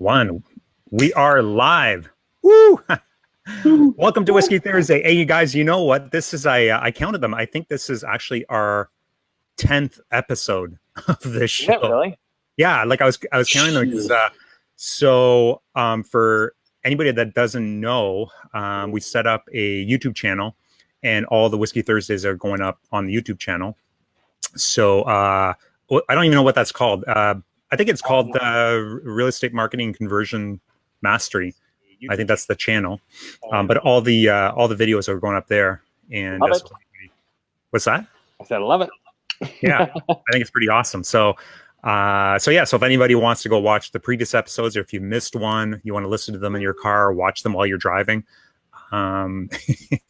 1. We are live. Woo! Welcome to Whiskey Thursday. Hey, you guys, you know what? This is, I counted them. I think this is actually our 10th episode of this show. Is that really? Yeah, like I was counting them because, for anybody that doesn't know, we set up a YouTube channel and all the Whiskey Thursdays are going up on the YouTube channel. So I don't even know what that's called. I think it's called Real Estate Marketing Conversion Mastery. I think that's the channel. But all the videos are going up there. And what's that? I said, I love it. Yeah, I think it's pretty awesome. So if anybody wants to go watch the previous episodes, or if you missed one, you want to listen to them in your car, or watch them while you're driving, you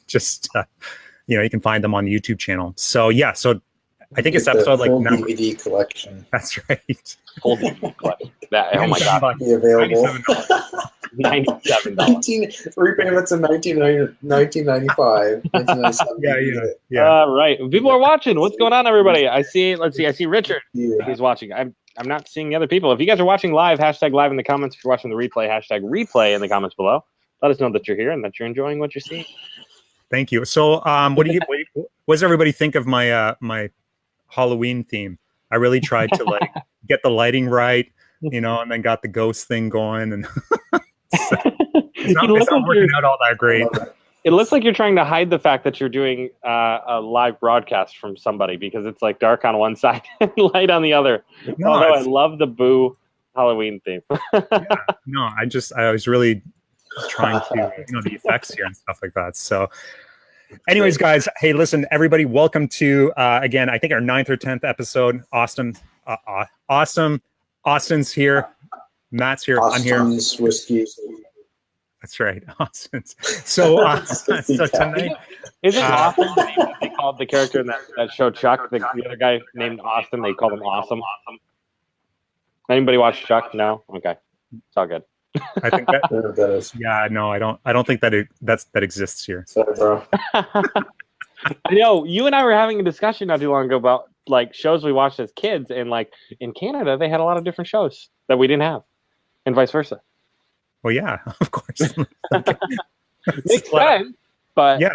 can find them on the YouTube channel. So I think it's episode like number DVD collection. That's right. Whole DVD collection. Oh my god! Be available. $97. 3 payments in 1995. 1997. Yeah. Right. People are watching. What's going on, everybody? I see Richard. Yeah. He's watching. I'm not seeing the other people. If you guys are watching live, hashtag live in the comments. If you're watching the replay, hashtag replay in the comments below. Let us know that you're here and that you're enjoying what you're seeing. Thank you. So, what does everybody think of my my Halloween theme? I really tried to get the lighting right, and then got the ghost thing going, and it's not working out all that great. It looks like you're trying to hide the fact that you're doing a live broadcast from somebody, because it's like dark on one side and light on the other. No, although I love the Boo Halloween theme. No, I was really trying to, the effects here and stuff like that. So anyways, guys, hey, listen, everybody, welcome to, again, I think our 9th or 10th episode. Austin's here. Matt's here. Austin's I'm here. Whiskey. That's right. Austin's. So tonight. Isn't Austin they called the character in that show Chuck, the other guy named Austin, they called him Awesome. Anybody watch Chuck? No? Okay. It's all good. I think that is. Yeah, no, I don't think that that exists here. Sorry, bro. I know you and I were having a discussion not too long ago about shows we watched as kids, and in Canada they had a lot of different shows that we didn't have, and vice versa. Well, yeah, of course. Makes sense, but yeah,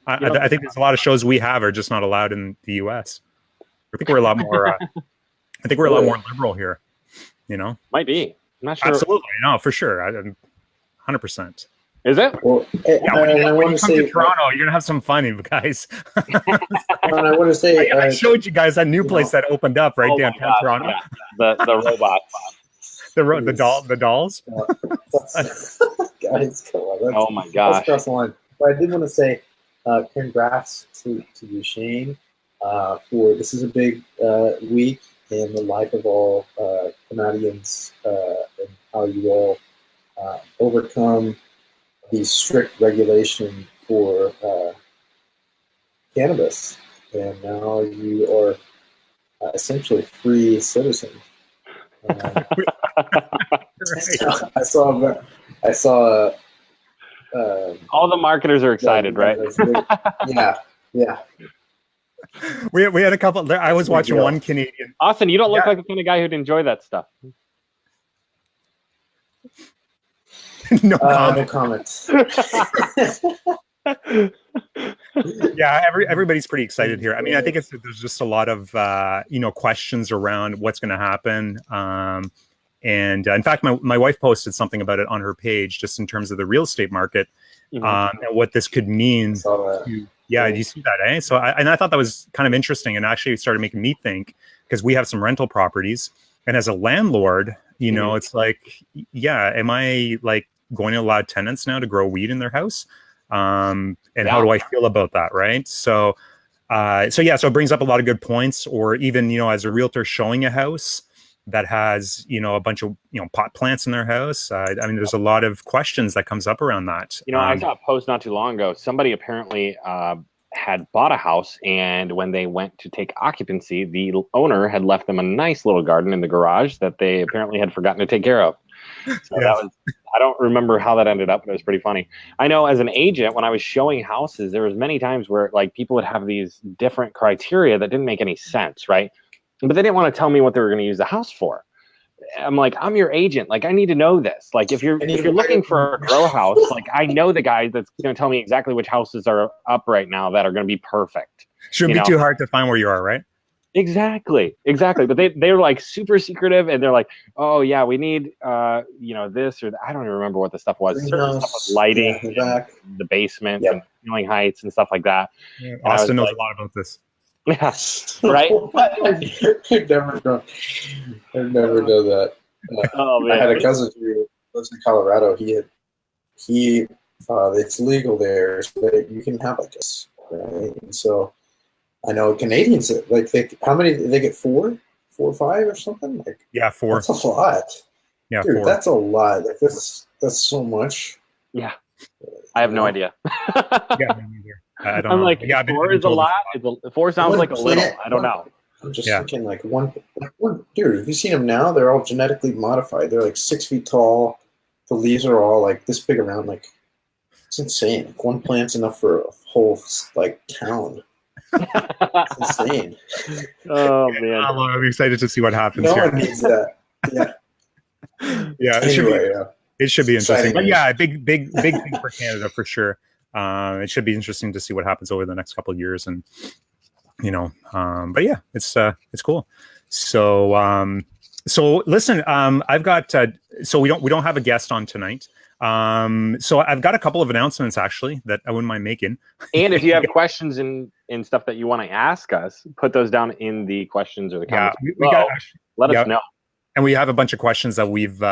I think there's a lot of shows we have are just not allowed in the U.S. I think we're a lot more. I think we're a lot more liberal here. Might be. I'm not sure. Absolutely, no, for sure. 100%. Is it? Well, when you come to Toronto, you're gonna have some fun, you guys. I want to say, I showed you guys that new place that opened up right downtown Toronto. Yeah. The robots. The dolls. Guys, come on. Oh my gosh. Let's cross the line. But I did want to say, congrats to you, Shayne. For this is a big week in the life of all Canadians, and how you all overcome the strict regulation for cannabis, and now you are essentially free citizen. I saw. All the marketers are excited, right? Yeah. We had a couple. I was watching one Canadian. Austin, you don't look like the kind of guy who'd enjoy that stuff. No comments. Yeah, everybody's pretty excited here. I mean, I think there's just a lot of questions around what's going to happen. And in fact, my wife posted something about it on her page, just in terms of the real estate market, and what this could mean. Yeah, did you see that? Eh? So I thought that was kind of interesting, and actually started making me think, because we have some rental properties, and as a landlord, it's like, am I going to allow tenants now to grow weed in their house? And how do I feel about that? Right. So it brings up a lot of good points. Or even, as a realtor showing a house that has, a bunch of, pot plants in their house. I mean, there's a lot of questions that comes up around that. I saw a post not too long ago. Somebody apparently had bought a house, and when they went to take occupancy, the owner had left them a nice little garden in the garage that they apparently had forgotten to take care of. So I don't remember how that ended up, but it was pretty funny. I know as an agent, when I was showing houses, there was many times where people would have these different criteria that didn't make any sense, right? But they didn't want to tell me what they were going to use the house for. I'm like, I'm your agent. Like, I need to know this. Like, if you're looking for a grow house, like, I know the guy that's going to tell me exactly which houses are up right now that are going to be perfect. Shouldn't be too hard to find where you are, right? Exactly. But they're like super secretive, and they're like, oh yeah, we need this or that. I don't even remember what the stuff was. Certain stuff with lighting, the basement, and ceiling heights and stuff like that. Yeah, Austin knows a lot about this. Yeah, right. I've never done that. Oh man, I had a cousin who lives in Colorado. It's legal there, so that you can have like this, right? And so I know Canadians like how many they get 4 or 5 or something like. Yeah, 4. That's a lot. Yeah, dude, 4. that's a lot. Like that's so much. Yeah, I have no idea. Yeah, me neither. I don't I'm know. like, yeah, 4 is a lot. 4 sounds like a little. I don't know. I'm just thinking like one. Dude, have you seen them now? They're all genetically modified. They're like 6 feet tall. The leaves are all like this big around. Like it's insane. Like one plant's enough for a whole like town. It's insane. Oh man, I'm excited to see what happens. No here. one needs that. Yeah. Yeah. It should be interesting. But yeah, big thing for Canada for sure. It should be interesting to see what happens over the next couple of years, and but yeah, it's cool. So listen, I've got so we don't have a guest on tonight. So I've got a couple of announcements actually that I wouldn't mind making. And if you have questions and stuff that you want to ask us, put those down in the questions or the comments. Yeah, let us know. And we have a bunch of questions that we've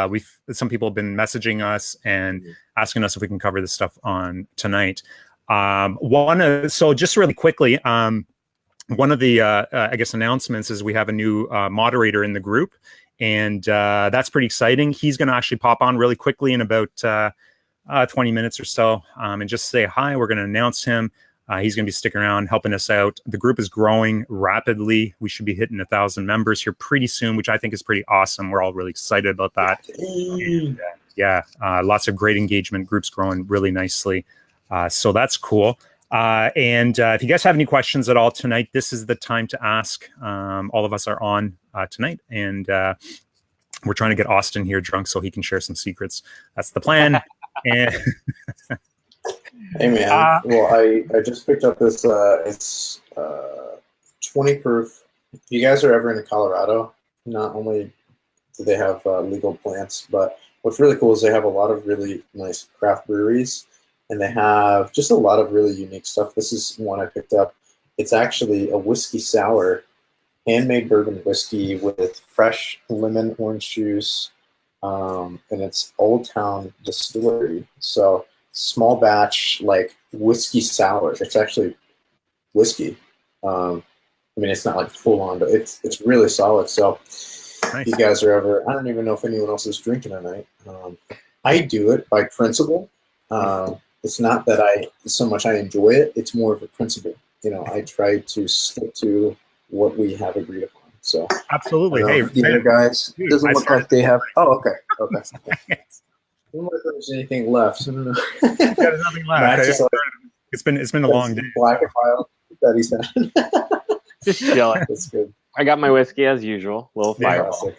some people have been messaging us and asking us if we can cover this stuff on tonight. So just really quickly, one of the I guess announcements is we have a new moderator in the group, and that's pretty exciting. He's going to actually pop on really quickly in about 20 minutes or so, and just say hi. We're going to announce him. He's going to be sticking around, helping us out. The group is growing rapidly. We should be hitting 1,000 members here pretty soon, which I think is pretty awesome. We're all really excited about that. And, lots of great engagement. Groups growing really nicely. So that's cool. And if you guys have any questions at all tonight, this is the time to ask. All of us are on tonight, and we're trying to get Austin here drunk so he can share some secrets. That's the plan. And hey man, well I just picked up this. It's 20 proof. If you guys are ever in Colorado, not only do they have legal plants, but what's really cool is they have a lot of really nice craft breweries. And they have just a lot of really unique stuff. This is one I picked up. It's actually a whiskey sour, handmade bourbon whiskey with fresh lemon orange juice, and it's Old Town Distillery. So small batch, like whiskey sour. It's actually whiskey. I mean, it's not like full on, but it's really solid. So if you guys are ever, I don't even know if anyone else is drinking tonight. I do it by principle. It's not that I enjoy it. It's more of a principle. I try to stick to what we have agreed upon. So absolutely. Hey, the other guys, it doesn't look like they have. Oh, okay. I don't know if there's anything left. I don't know. There's nothing left. It's been a long day. Black and file that he said. Just chilling. That's good. I got my whiskey as usual. Little fireball.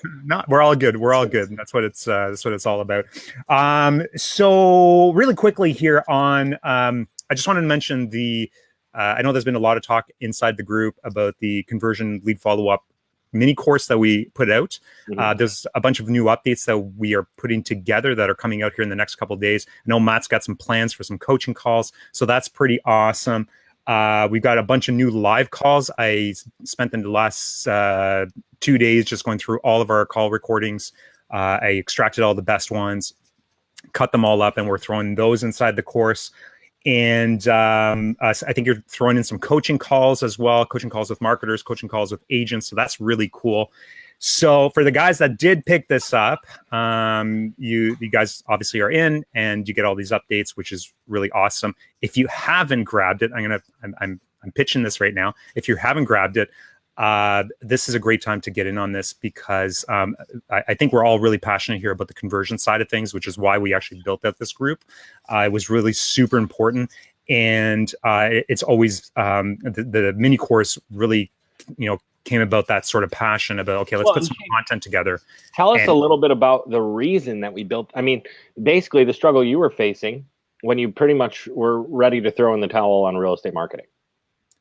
We're all good. We're all good. That's what it's all about. So really quickly here on, I just wanted to mention I know there's been a lot of talk inside the group about the conversion lead follow-up mini course that we put out. There's a bunch of new updates that we are putting together that are coming out here in the next couple of days. I know Matt's got some plans for some coaching calls, so that's pretty awesome. We've got a bunch of new live calls. I spent the last 2 days just going through all of our call recordings. I extracted all the best ones, cut them all up, and we're throwing those inside the course. And I think you're throwing in some coaching calls as well, coaching calls with marketers, coaching calls with agents. So that's really cool. So for the guys that did pick this up, you guys obviously are in, and you get all these updates, which is really awesome. If you haven't grabbed it, I'm pitching this right now. If you haven't grabbed it, this is a great time to get in on this, because I think we're all really passionate here about the conversion side of things, which is why we actually built out this group. It was really super important, and it's always the mini course really, came about that sort of passion about, okay, let's Well, put some content together. Tell us a little bit about the reason that we built. I mean, basically the struggle you were facing when you pretty much were ready to throw in the towel on real estate marketing.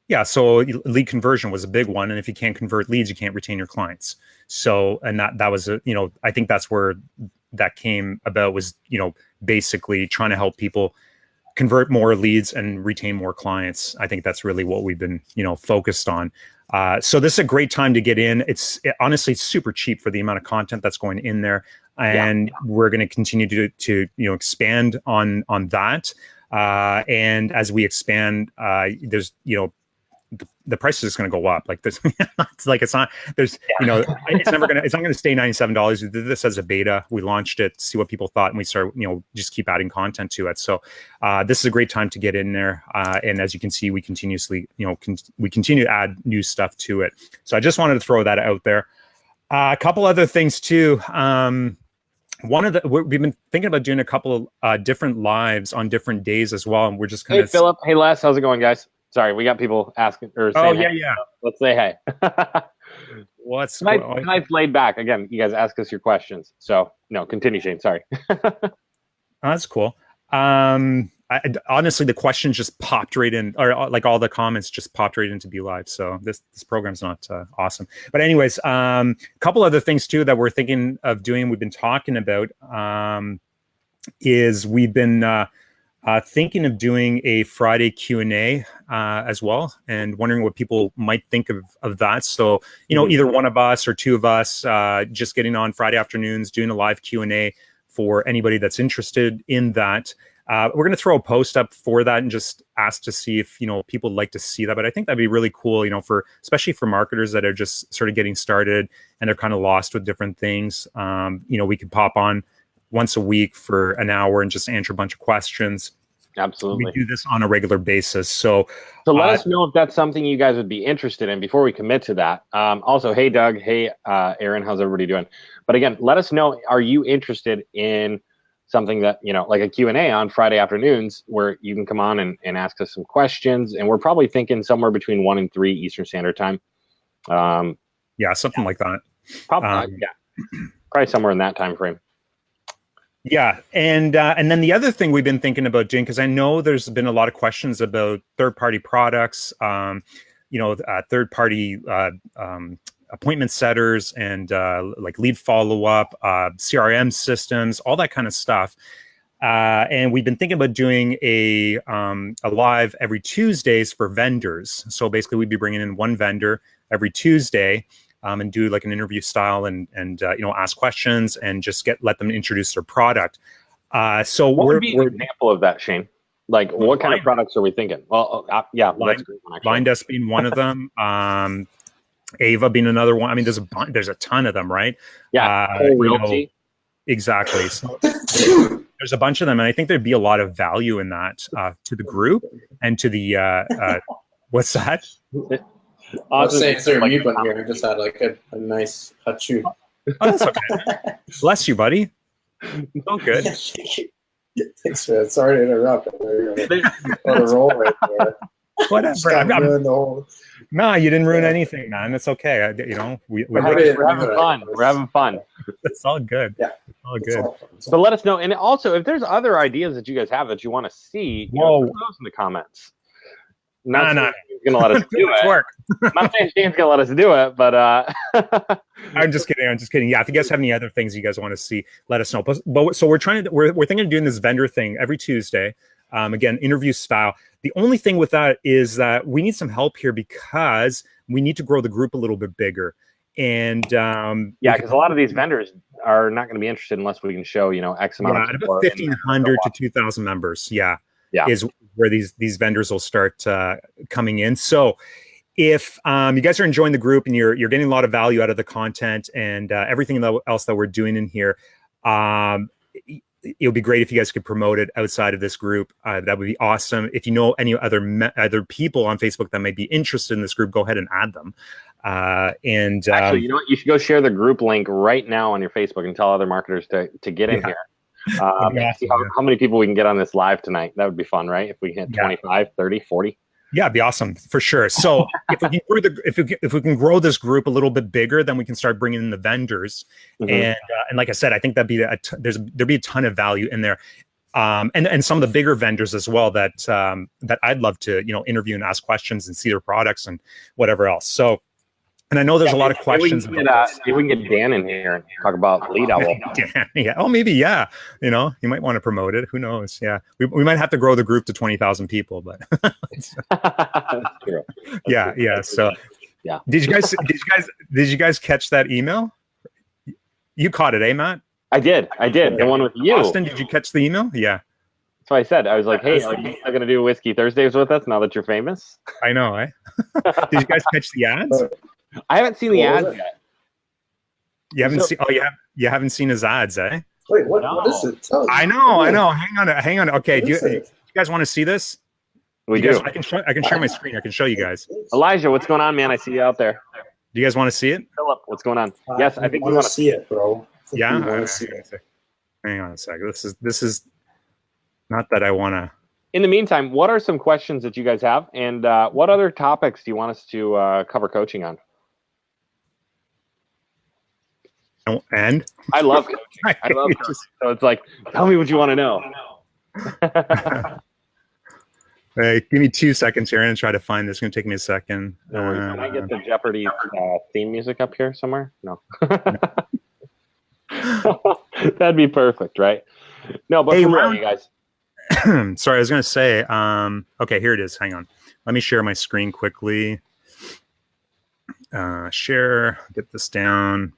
Yeah, so lead conversion was a big one, and if you can't convert leads, you can't retain your clients. So, and that was a, I think that's where that came about, was basically trying to help people convert more leads and retain more clients. I think that's really what we've been focused on. So this is a great time to get in. Honestly, it's super cheap for the amount of content that's going in there, and we're going to continue to expand on that. And as we expand, there's the price is just going to go up. Like this, it's not not going to stay $97. This as a beta, we launched it, see what people thought, and we start just keep adding content to it. So this is a great time to get in there. And as you can see, we continuously we continue to add new stuff to it. So I just wanted to throw that out there. A couple other things too. We've been thinking about doing a couple of different lives on different days as well, and we're just kind of. Hey Philip, hey Les, how's it going, guys? Sorry, we got people asking or saying. Oh yeah. Let's say hey. Tonight's laid back. Again, you guys ask us your questions. So no, continue, Shayne. Sorry. That's cool. Honestly, the questions just popped right in, or like all the comments just popped right into Be Live. So this program's not awesome. But anyways, a couple other things too that we're thinking of doing, we've been talking about, is we've been thinking of doing a Friday Q&A as well, and wondering what people might think of that. So, either one of us or two of us just getting on Friday afternoons, doing a live Q&A for anybody that's interested in that. We're going to throw a post up for that and just ask to see if, people would like to see that. But I think that'd be really cool, especially for marketers that are just sort of getting started and they're kind of lost with different things. We could pop on once a week for an hour and just answer a bunch of questions. Absolutely. We do this on a regular basis. So let us know if that's something you guys would be interested in before we commit to that. Also, hey, Doug. Hey, Aaron, how's everybody doing? But again, let us know, are you interested in something that, like a Q&A on Friday afternoons where you can come on and ask us some questions. And we're probably thinking somewhere between 1 and 3 Eastern Standard Time. Yeah, something like that. Probably, probably somewhere in that time frame. Yeah, and then the other thing we've been thinking about doing, because I know there's been a lot of questions about third-party products, third-party appointment setters and like lead follow-up, CRM systems, all that kind of stuff. And we've been thinking about doing a live every Tuesdays for vendors. So basically, we'd be bringing in one vendor every Tuesday. And do like an interview style and ask questions and just let them introduce their product. So what would be an example of that, Shayne? Like what kind of products are we thinking? Well, that's great one, Line Desk being one of them. Ava being another one. I mean, there's a ton of them, right? Yeah. Realty. Exactly. So there's a bunch of them, and I think there'd be a lot of value in that to the group and to the what's that? I was saying, is there a mute button here? I just had like a nice hachu. Oh, that's okay. Bless you, buddy. Oh, good. Thanks, man. Sorry to interrupt. On a roll right there. Whatever. No, you didn't ruin anything, man. It's okay. We're having fun. We're having fun. It's all good. Yeah, it's all good. So let us know, and also if there's other ideas that you guys have that you want to see, put those in the comments. Not going to let us do it. Work. I'm not saying Shayne's going to let us do it, but I'm just kidding. Yeah, if you guys have any other things you guys want to see, let us know. But so we're thinking of doing this vendor thing every Tuesday. Again, interview style. The only thing with that is that we need some help here because we need to grow the group a little bit bigger. And because a lot of these vendors are not going to be interested unless we can show X amount of about 1,500 to 2,000 members. Yeah, is where these vendors will start coming in. So if you guys are enjoying the group and you're getting a lot of value out of the content and everything else that we're doing in here, it would be great if you guys could promote it outside of this group. That would be awesome. If you know any other people on Facebook that might be interested in this group, go ahead and add them. Actually, you know what? You should go share the group link right now on your Facebook and tell other marketers to get in here. See how many people we can get on this live tonight. That would be fun, right? If we hit 25, 30, 40. Yeah, it'd be awesome for sure. So if we can grow this group a little bit bigger, then we can start bringing in the vendors. And like I said, I think there'd be a ton of value in there. And some of the bigger vendors as well that I'd love to interview and ask questions and see their products and whatever else. So, and I know there's a lot of questions about this. Maybe we can get Dan in here and talk about Lead Owl. Dan, yeah. Oh, maybe, yeah. You might want to promote it. Who knows? Yeah. We might have to grow the group to 20,000 people, but That's true. Yeah. So yeah. Did you guys catch that email? You caught it, eh, Matt? I did. The one with you. Austin, did you catch the email? Yeah. That's what I said. I was like, hey, are you still going to do Whiskey Thursdays with us now that you're famous? I know, eh? Did you guys catch the ads? I haven't seen the ads yet. You haven't seen? Oh, you haven't seen his ads, eh? Wait, what is it? I know. Hang on. Okay, do you guys want to see this? We do. I can share my screen. I can show you guys. Elijah, what's going on, man? I see you out there. Do you guys want to see it? Philip, what's going on? Yes, I think we want to see it, bro. Yeah. Hang on a second. This is not that I want to. In the meantime, what are some questions that you guys have, and what other topics do you want us to cover coaching on? And I love coaching. I love coaching. So it's like, tell me what you want to know. Hey, give me 2 seconds here and try to find this. It's going to take me a second. Can I get the Jeopardy theme music up here somewhere? No. That'd be perfect, right? No, but for real, you guys. Sorry, I was going to say, okay, here it is. Hang on. Let me share my screen quickly. Share, get this down,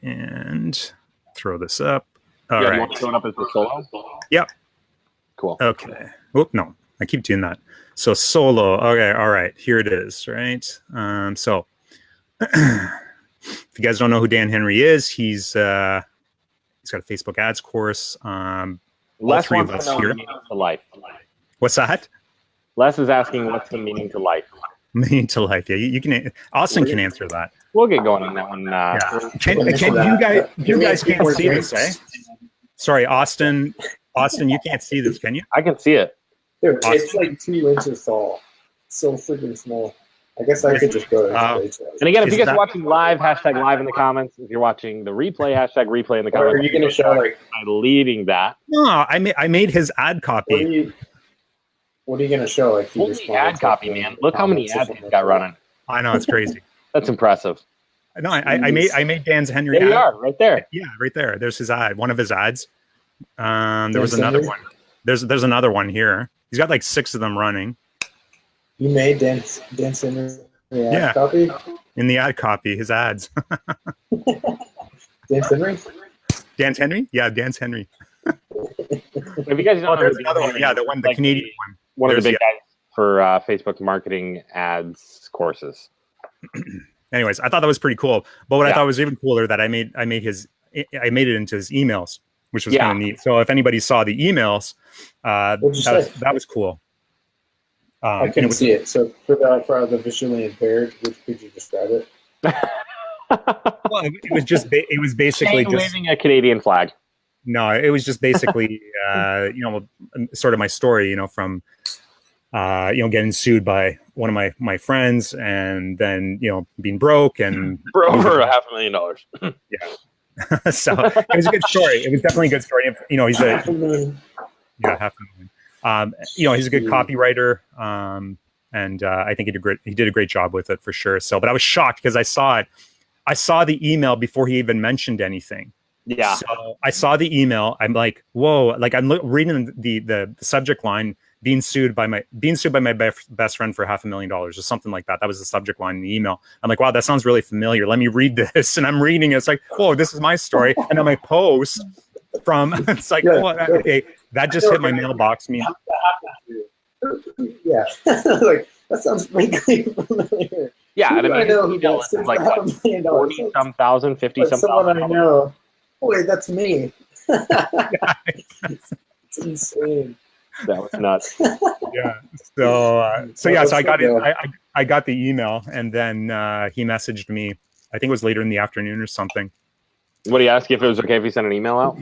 and throw this up. All right. You want to throw it up as the solo? Yep. Cool. Okay. Oh, no, I keep doing that. So solo. Okay. All right. Here it is. Right. So if you guys don't know who Dan Henry is, he's got a Facebook ads course. Les wants to know the meaning to life. What's that? Les is asking, what's the meaning to life? Meaning to life. Yeah, you can. Austin can answer that. We'll get going on that one. You guys can't see this, eh? Sorry, Austin. Austin, you can't see this, can you? I can see it. Dude, it's like 2 inches tall. It's so freaking small. I guess I could just go. And again, if you guys are watching live, hashtag live in the comments. If you're watching the replay, hashtag replay in the comments. Or are you going to show like leading that? No, I made his ad copy. What are you going to show? Like holy ad copy, man! Look how many ads he's got running. I know, it's crazy. That's impressive. No, I made Dan's Henry. There you are, right there. Yeah, right there. There's his ad. One of his ads. There was another one. There's another one here. He's got like 6 of them running. You made Dan Simmons ad copy? In the ad copy, his ads. Dan Henry? Dan's Henry? Yeah, Dan's Henry. If you guys don't know, there's another one. Yeah, the Canadian one. One of the big guys for Facebook marketing ads courses. Anyways, I thought that was pretty cool. But what I thought was even cooler that I made it into his emails, which was kind of neat. So if anybody saw the emails, that was cool. I couldn't see it. So for the visually impaired, could you describe it? Well, it was basically Shayne just waving a Canadian flag. No, it was just basically sort of my story, from getting sued by one of my friends, and then being broke and for over $500,000. Yeah. So it was a good story. It was definitely a good story. He's a $500,000. He's a good copywriter, and I think he did a great job with it for sure. So, but I was shocked because I saw the email before he even mentioned anything. Yeah. So I saw the email. I'm like, whoa! Like I'm reading the subject line, being sued by my best friend for $500,000 or something like that. That was the subject line in the email. I'm like, wow, that sounds really familiar. Let me read this. And I'm reading it. It's like, whoa, this is my story. And then my post from it's like, okay, that just hit my mailbox. Yeah, like that sounds frankly familiar. Yeah, and I know who does like $500,000. 40-some thousand, 50-some someone I know. Wait, that's me. It's insane. That was nuts. Yeah. So I got it. I got the email, and then he messaged me. I think it was later in the afternoon or something. What do you ask if it was okay if you sent an email out?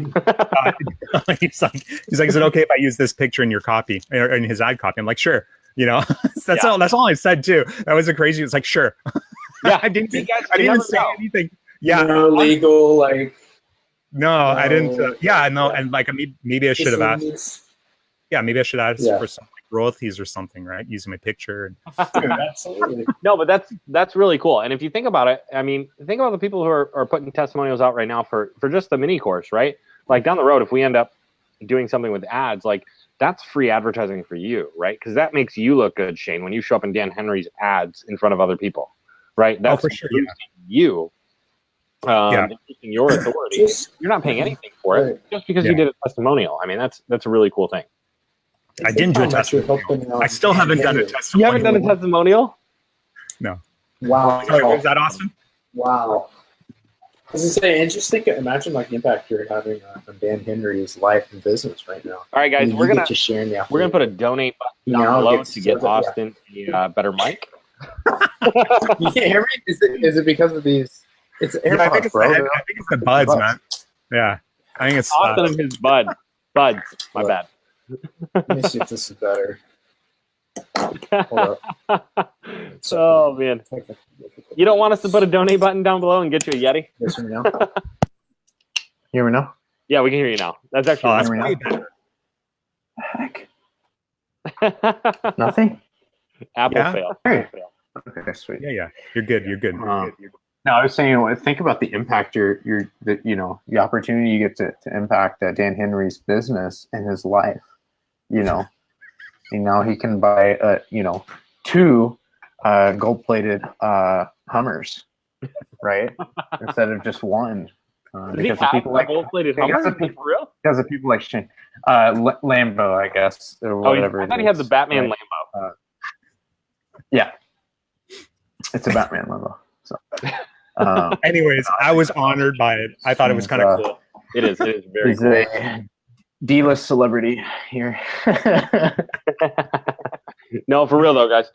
He's like, is it okay if I use this picture in your copy or in his ad copy? I'm like, sure. You know, that's all. That's all I said too. That was a crazy. It's like, sure. Yeah, I didn't. you guys I didn't even never say know. anything. Yeah, No legal, like. no, I didn't. Yeah, no, Yeah. and like maybe I should have asked. Facilities. Yeah, maybe I should ask Yeah. for some like, royalties or something, right? Using my picture. Dude, absolutely. No, but that's really cool. And if you think about it, I mean, think about the people who are putting testimonials out right now for just the mini course, right? Like down the road, if we end up doing something with ads, like that's free advertising for you, right? Because that makes you look good, Shayne, when you show up in Dan Henry's ads in front of other people, right? That's for sure. boosting you, boosting your authority. You're not paying anything for it just because you did a testimonial. I mean, that's a really cool thing. I didn't do a testimonial. I still haven't done a testimonial. You haven't done a testimonial? No. Wow. Sorry, what was that, Austin? Wow. I was gonna say, and just imagine like the impact you're having on Dan Henry's life and business right now. All right, guys, I mean, we're gonna put a donate button down below to get Austin a better mic. You can't hear me? Is it because of these? It's AirPods, I think it's the buds, man. Yeah, I think it's Austin and his buds. My bad. Let me see if this is better. Hold up. Oh man, you don't want us to put a donate button down below and get you a Yeti? Yes or no? Hear me now? Yeah, we can hear you now. That's actually that's way better. Heck. Nothing? Apple fail. Hey. Okay, sweet. Yeah. You're good. You're good. No, I was saying, think about the impact the opportunity you get to impact Dan Henry's business and his life. You know, and now he can buy two gold-plated Hummers, right? Instead of just one. Because of people like gold-plated Hummers. For real? Because of people like Shayne, Lambo, I guess, or whatever. I thought he had the Batman Lambo. Yeah, it's a Batman Lambo. So, anyways, I was honored by it. I thought it was kind of cool. It is very cool. A D-list celebrity here. No, for real though, guys.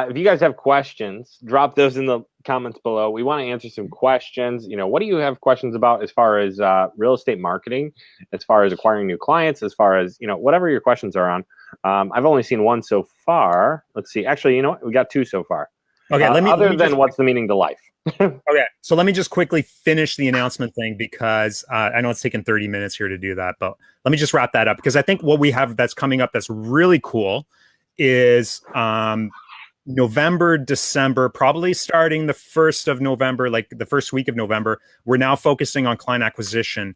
If you guys have questions, drop those in the comments below. We want to answer some questions. What do you have questions about as far as real estate marketing, as far as acquiring new clients, as far as whatever your questions are on. I've only seen one so far. Let's see. Actually, you know what? We got two so far. Okay. Other than what's the meaning to life? Okay. So let me just quickly finish the announcement thing because I know it's taken 30 minutes here to do that, but let me just wrap that up because I think what we have that's coming up that's really cool is November, December, probably starting the 1st of November, like the first week of November, we're now focusing on client acquisition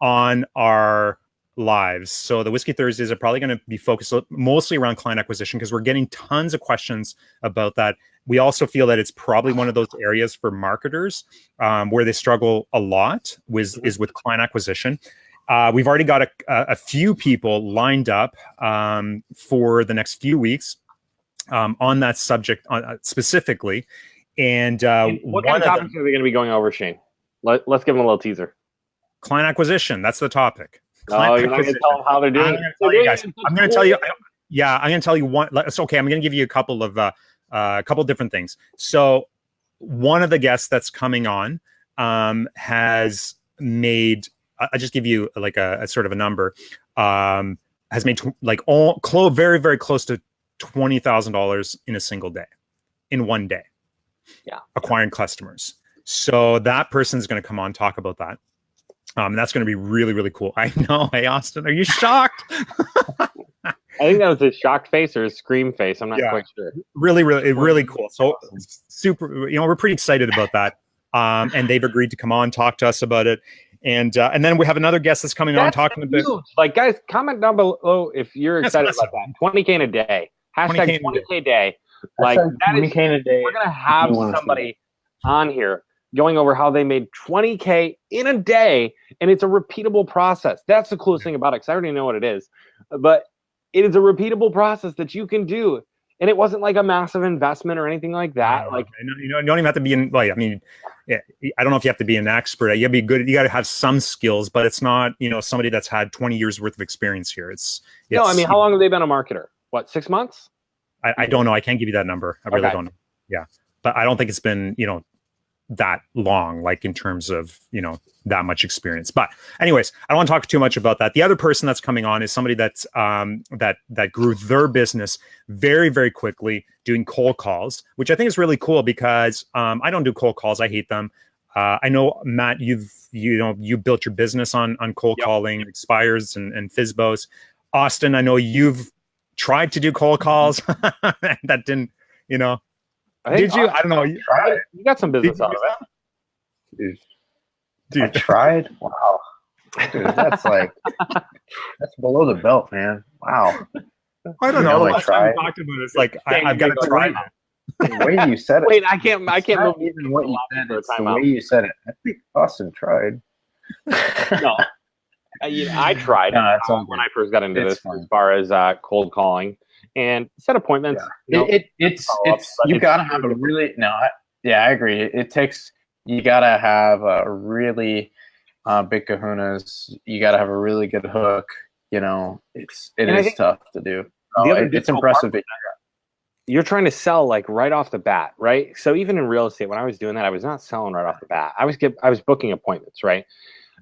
on our lives. So the Whiskey Thursdays are probably going to be focused mostly around client acquisition because we're getting tons of questions about that. We also feel that it's probably one of those areas for marketers where they struggle a lot is with client acquisition. We've already got a few people lined up for the next few weeks on that subject specifically. And what kind of topics are they going to be going over, Shayne? Let's give them a little teaser. Client acquisition. That's the topic. You're not going to tell them how they're doing it. I'm going to tell you. Yeah, I'm going to tell you one. It's okay. I'm going to give you a couple of different things. So one of the guests that's coming on has made. I'll just give you like a sort of a number. Has made very, very close to $20,000 in a single day, in one day. Yeah, acquiring customers. So that person's going to come on talk about that. That's going to be really, really cool. I know. Hey, Austin, are you shocked? I think that was a shocked face or a scream face. I'm not quite sure. Really, really, really cool. So super. We're pretty excited about that. And they've agreed to come on, talk to us about it. And then we have another guest that's coming on talking about. Like, guys, comment down below if you're excited about that. 20K in a day. Hashtag 20K a day. Like that is. In a day. We're gonna have somebody on here going over how they made 20K in a day, and it's a repeatable process. That's the coolest thing about it, because I already know what it is. But it is a repeatable process that you can do. And it wasn't like a massive investment or anything like that. You don't even have to be in. I don't know if you have to be an expert. You got to be good. You got to have some skills, but it's not somebody that's had 20 years worth of experience here. No, I mean, how long have they been a marketer? What, 6 months? I don't know. I can't give you that number. I really don't know. Yeah, but I don't think it's been that long, like in terms of, that much experience. But anyways, I don't want to talk too much about that. The other person that's coming on is somebody that's that grew their business very, very quickly doing cold calls, which I think is really cool because I don't do cold calls. I hate them. I know, Matt, you built your business on cold calling, expires and FISBOs. Austin, I know you've tried to do cold calls. That didn't, did you? I don't know. You got some business out of it. Dude, I tried. Wow. Dude, that's below the belt, man. Wow. I don't know. I tried. Talked about it. It's like I've got to try that. The way you said it. Wait, I can't move even what you said. It's the way you said it. I think Austin tried. No, I tried when I first got into this, as far as cold calling and set appointments. Yeah. It's you gotta have a really I agree. It takes, you gotta have a really big kahunas. You gotta have a really good hook. It is tough to do. It's impressive. You're trying to sell like right off the bat, right? So even in real estate, when I was doing that, I was not selling right off the bat. I was booking appointments, right?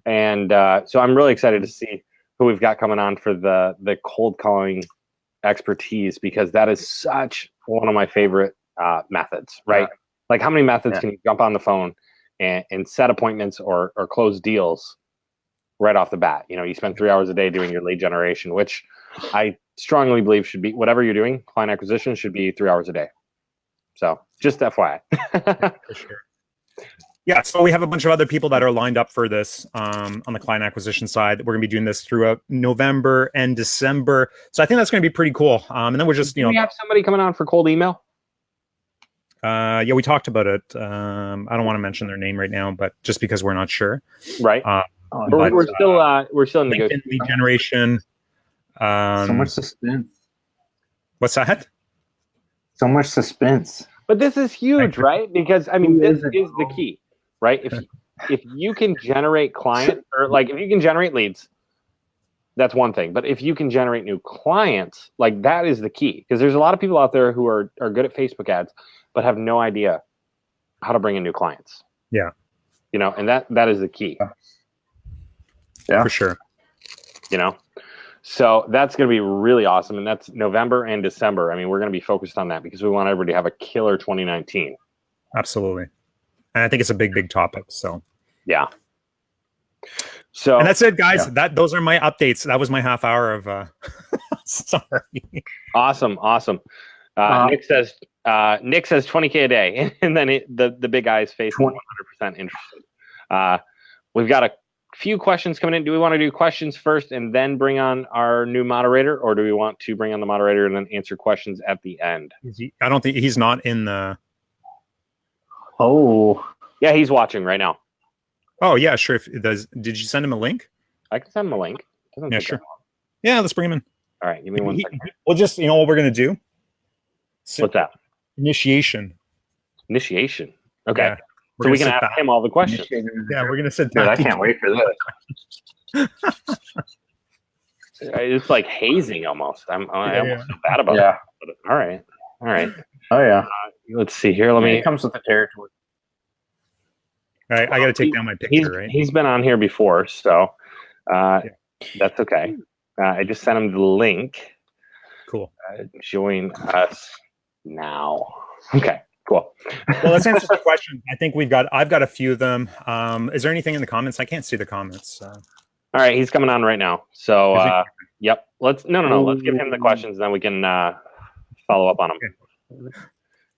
And so I'm really excited to see who we've got coming on for the cold calling expertise, because that is such one of my favorite methods, right? Yeah. Like, how many methods can you jump on the phone and set appointments or close deals right off the bat? You spend 3 hours a day doing your lead generation, which I strongly believe should be, whatever you're doing, client acquisition should be 3 hours a day. So just FYI. For sure. Yeah, so we have a bunch of other people that are lined up for this on the client acquisition side. We're going to be doing this throughout November and December. So I think that's going to be pretty cool. And then we're just, Do we have somebody coming on for cold email? Yeah, we talked about it. I don't want to mention their name right now, but just because we're not sure. Right. We're still in negotiation. Lead generation. So much suspense. What's that? So much suspense. But this is huge, right? Because this is the key, right? If you can generate client, or like if you can generate leads, that's one thing. But if you can generate new clients, like that is the key. Because there's a lot of people out there who are good at Facebook ads, but have no idea how to bring in new clients. Yeah. And that is the key. Yeah, for sure. So that's going to be really awesome. And that's November and December. We're going to be focused on that because we want everybody to have a killer 2019. Absolutely. And I think it's a big, big topic. So, yeah. So, and that's it, guys. Yeah. Those are my updates. That was my half hour of, sorry. Awesome. Nick says 20K a day. And then the big eyes face 100% interested. We've got a few questions coming in. Do we want to do questions first and then bring on our new moderator, or do we want to bring on the moderator and then answer questions at the end? I don't think he's not in the. Oh, yeah, he's watching right now. Oh yeah, sure. Did you send him a link? I can send him a link. Yeah, sure. Yeah, let's bring him in. All right, give me one second. We'll just, what we're gonna do. What's that? Initiation. Okay. Yeah. So we can ask him all the questions. Yeah, we're gonna sit down. Dude, I can't wait for this. It's like hazing almost. I almost feel bad about it. But all right. Oh yeah. Let's see here. Let me. It comes with the territory. All right, I got to take down my picture. Right. He's been on here before, so that's okay. I just sent him the link. Cool. Join us now. Okay. Cool. Well, let's answer some questions. I think I've got a few of them. Is there anything in the comments? I can't see the comments. All right, he's coming on right now. So, yep. Let's give him the questions, and then we can follow up on them. Okay.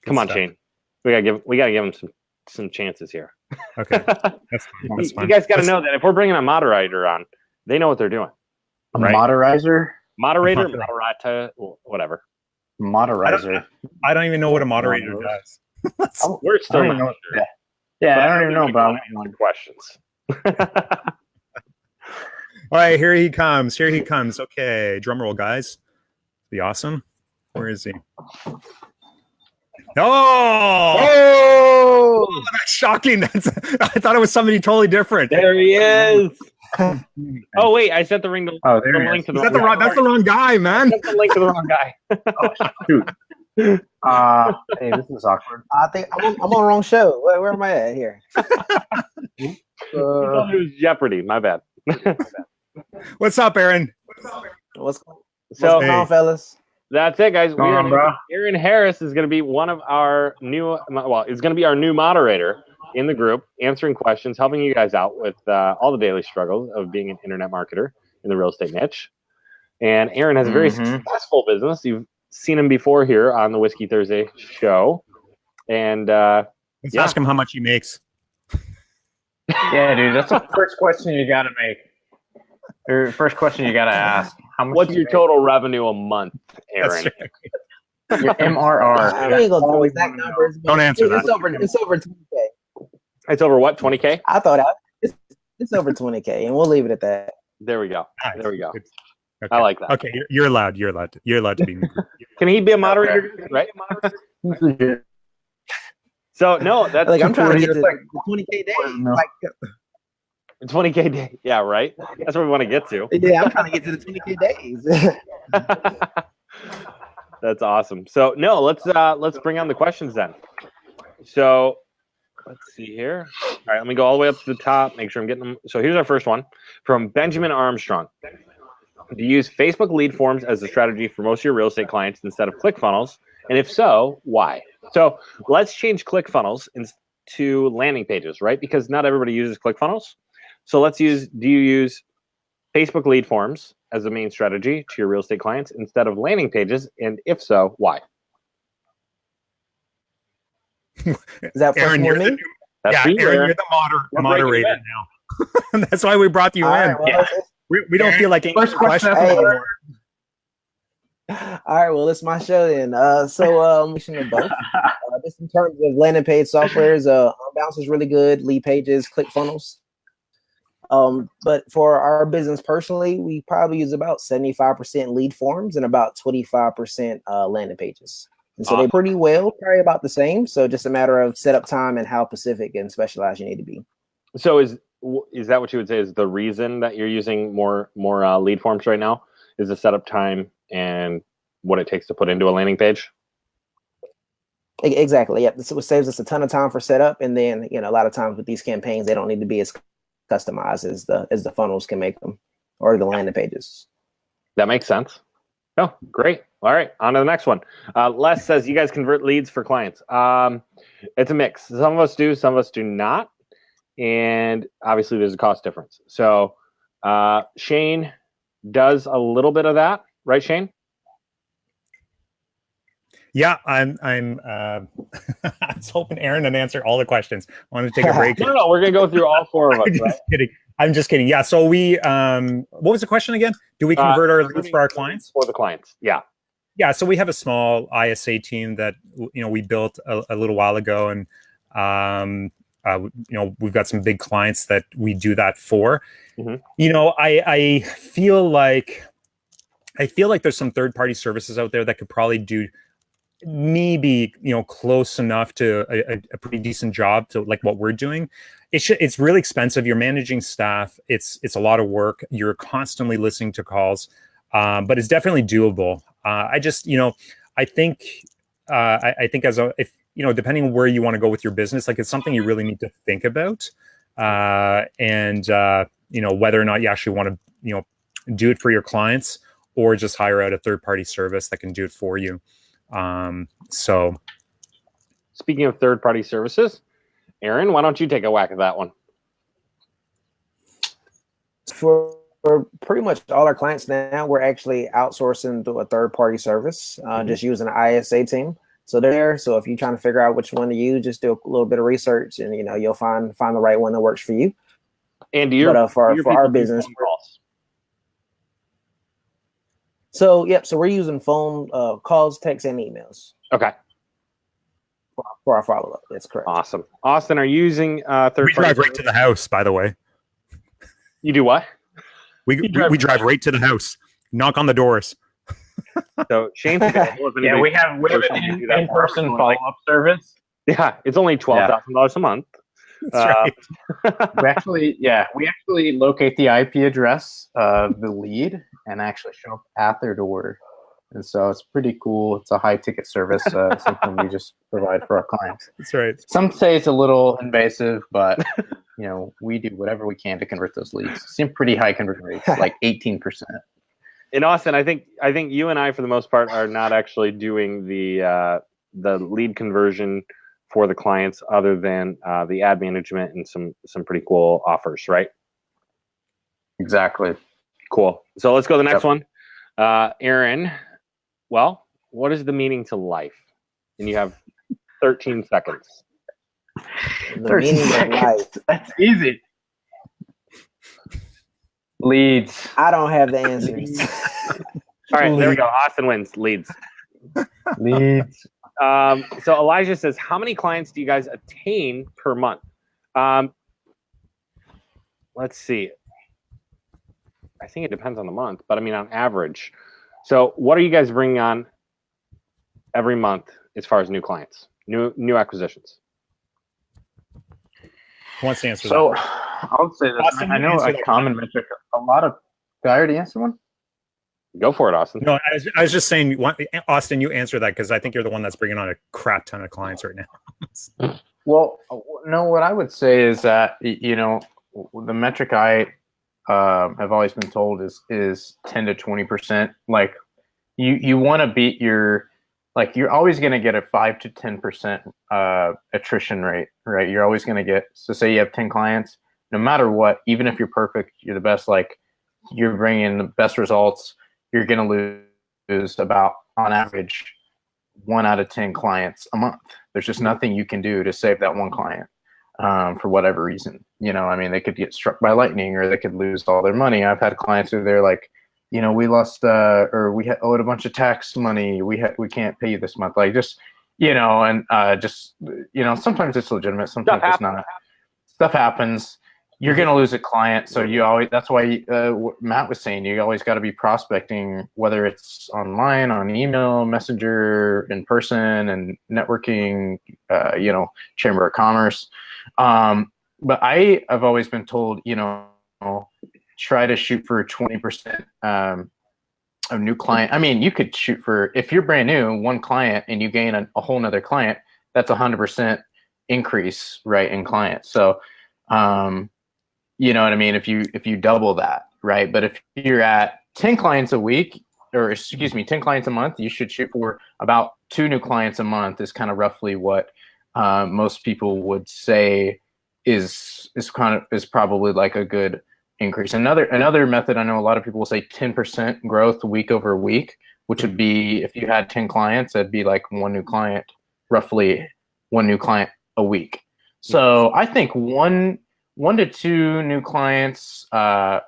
Come on, Shayne. We gotta give him some chances here. Okay, that's fine. You guys got to know that if we're bringing a moderator on, they know what they're doing. Right? Moderator, whatever. Moderator. I don't even know what a moderator does. We're still not sure. Yeah, I don't even know about questions. All right, here he comes. Okay, drum roll, guys. Be awesome. Where is he? Oh, that's shocking. I thought it was somebody totally different. There he is. Oh wait, I sent the link to that's the wrong guy, man. I sent the link to the wrong guy. Oh shoot. Hey, this is awkward. I think I'm on the wrong show. Where am I at here? It was Jeopardy. My bad. What's up, Aaron? What's So going on, fellas? that's it, guys. Come on, bro. Aaron Harris is going to be one of our new. Well, it's going to be our new moderator in the group, answering questions, helping you guys out with all the daily struggles of being an internet marketer in the real estate niche. And Aaron has a very successful business. You've seen him before here on the Whiskey Thursday show. And Let's ask him how much he makes. Yeah, dude, that's the first question you got to make. Or first question you got to ask. How much? What's your total revenue a month, Aaron? Your MRR? I ain't gonna throw exact numbers. Don't answer that. It's over 20K. It's over what? 20K? I thought it's over 20K, and we'll leave it at that. There we go. Nice. There we go. Okay. I like that. Okay, you're allowed. You're allowed to be. Can he be a moderator? Right? So no, that's Like I'm trying to get to like- the 20K days. No. Like, 20K day. Yeah, right. That's what we want to get to. yeah, I'm trying to get to the 20K days. That's awesome. So no, let's bring on the questions then. So let's see here. All right, let me go all the way up to the top. Make sure I'm getting them. So here's our first one from Benjamin Armstrong. Do you use Facebook lead forms as a strategy for most of your real estate clients instead of ClickFunnels? And if so, why? So let's change ClickFunnels to landing pages, right? Because not everybody uses ClickFunnels. So do you use Facebook lead forms as the main strategy to your real estate clients instead of landing pages? And if so, why? Is that Aaron, for you're me? the, That's yeah, for you, Aaron, Aaron. you're the We're moderator breaking now. That's why we brought you All in. right, well, Yeah. We don't feel like First question. Hey. All right, well, it's my show then. Mention of both. Just in terms of landing page softwares, Bounce is really good. Lead pages, ClickFunnels. But for our business personally, we probably use about 75% lead forms and about 25% landing pages. And so they're pretty well, probably about the same. So just a matter of setup time and how specific and specialized you need to be. So is that what you would say is the reason that you're using more lead forms right now? Is the setup time and what it takes to put into a landing page? Exactly. Yeah. This saves us a ton of time for setup. And then, a lot of times with these campaigns, they don't need to be as customized as the funnels can make them or the landing pages. That makes sense. Oh, great. All right. On to the next one. Les says, you guys convert leads for clients. It's a mix. Some of us do, some of us do not. And obviously there's a cost difference. So Shayne does a little bit of that, right, Shayne? Yeah, I'm I was hoping Aaron would answer all the questions. I wanted to take a break. No, we're gonna go through all four of us. Right? I'm just kidding. Yeah. So we what was the question again? Do we convert our leads for our clients? For the clients, yeah. Yeah. So we have a small ISA team that we built a little while ago, and we've got some big clients that we do that for. Mm-hmm. I feel like there's some third-party services out there that could probably do maybe close enough to a pretty decent job to like what we're doing. It's really expensive. You're managing staff. It's a lot of work. You're constantly listening to calls, but it's definitely doable. I think if depending on where you want to go with your business, like it's something you really need to think about, and whether or not you actually want to do it for your clients or just hire out a third-party service that can do it for you. So speaking of third-party services, Aaron, why don't you take a whack at that one? For pretty much all our clients now, we're actually outsourcing to a third-party service, just using an ISA team. So they're there. So if you're trying to figure out which one to use, just do a little bit of research, and you'll find the right one that works for you. And for our business. So we're using phone calls, texts, and emails. Okay. For our follow-up. That's correct. Awesome. Austin, are you using third-party? We drive right to the house, by the way. You do what? We drive right to the house. Knock on the doors. So Shayne, yeah, we have an in-person follow-up service. Yeah, it's only $12,000 a month. That's right. we actually locate the IP address of the lead and actually show up at their door And so it's pretty cool. It's a high ticket service, something we just provide for our clients. That's right. Some say it's a little invasive, but we do whatever we can to convert those leads. Seem pretty high conversion rates, like 18%. In Austin, I think you and I, for the most part, are not actually doing the lead conversion for the clients, other than the ad management and some pretty cool offers, right? Exactly. Cool. So let's go to the next one. Aaron, well, what is the meaning to life? And you have 13 seconds. The meaning of life. That's easy. Leads. I don't have the answers. All right, there we go. Austin wins. Leads. Leads. So Elijah says, how many clients do you guys attain per month? Let's see. I think it depends on the month, but I mean on average. So what are you guys bringing on every month as far as new clients, new acquisitions? Who wants to answer So that? I'll say this. Austin, I know a common metric. A lot of. Did I already answer one? Go for it, Austin. No, I was just saying, Austin, you answer that because I think you're the one that's bringing on a crap ton of clients right now. Well, no, what I would say is that, the metric I have always been told is 10 to 20%. Like you want to beat you're always going to get a 5 to 10% attrition rate, right? You're always going to get, so say you have 10 clients, no matter what, even if you're perfect, you're the best, like you're bringing the best results, you're going to lose about, on average, 1 out of 10 clients a month. There's just nothing you can do to save that one client for whatever reason. They could get struck by lightning, or they could lose all their money. I've had clients who they're like, we lost or we owed a bunch of tax money. We can't pay you this month. Like just, sometimes it's legitimate. Sometimes it's not. Stuff happens. You're going to lose a client. So that's why Matt was saying, you always got to be prospecting, whether it's online, on email, messenger, in person, and networking, Chamber of Commerce. But I have always been told, try to shoot for 20% of new client. I mean, you could shoot for, if you're brand new, one client and you gain a whole nother client, that's 100% increase, right, in clients. So, you know what I mean? If you double that, right? But if you're at 10 clients a week, or 10 clients a month, you should shoot for about 2 new clients a month is kind of roughly what most people would say is probably like a good increase. Another method, I know a lot of people will say 10% growth week over week, which would be, if you had 10 clients, that'd be like roughly one new client a week. So I think one to 2 new clients, I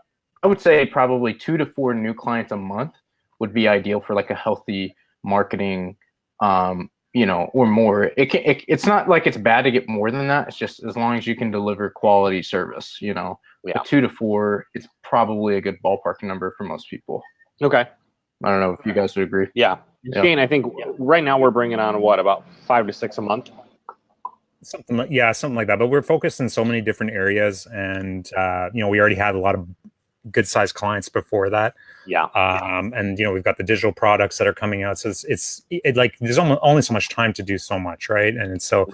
would say probably 2 to 4 new clients a month would be ideal for like a healthy marketing, or more. It's not like it's bad to get more than that. It's just as long as you can deliver quality service, Yeah. 2 to 4 is probably a good ballpark number for most people. Okay. I don't know if you guys would agree. Yeah. Shayne, I think right now we're bringing on about 5 to 6 a month. Something like that. But we're focused in so many different areas, and we already had a lot of good sized clients before that. Yeah. And we've got the digital products that are coming out. So it's like there's only so much time to do so much, right? And so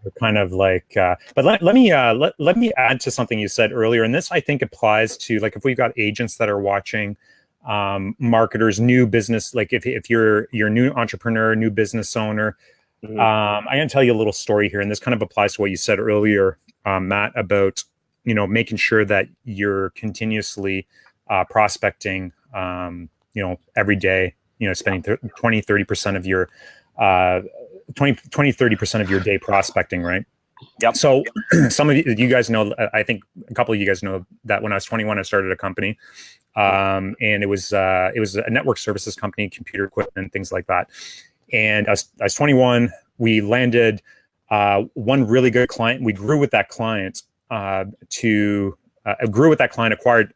we're kind of like. But let me add to something you said earlier, and this I think applies to, like, if we've got agents that are watching, marketers, new business, like if you're a new entrepreneur, new business owner. I'm going to tell you a little story here, and this kind of applies to what you said earlier, Matt, about making sure that you're continuously prospecting, every day, spending 20-30% of your 20-30% of your day prospecting, right? Yep. So some of you guys know, I think a couple of you guys know that when I was 21, I started a company, and it was a network services company, computer equipment, things like that. And I was 21. We landed one really good client. We grew with that client acquired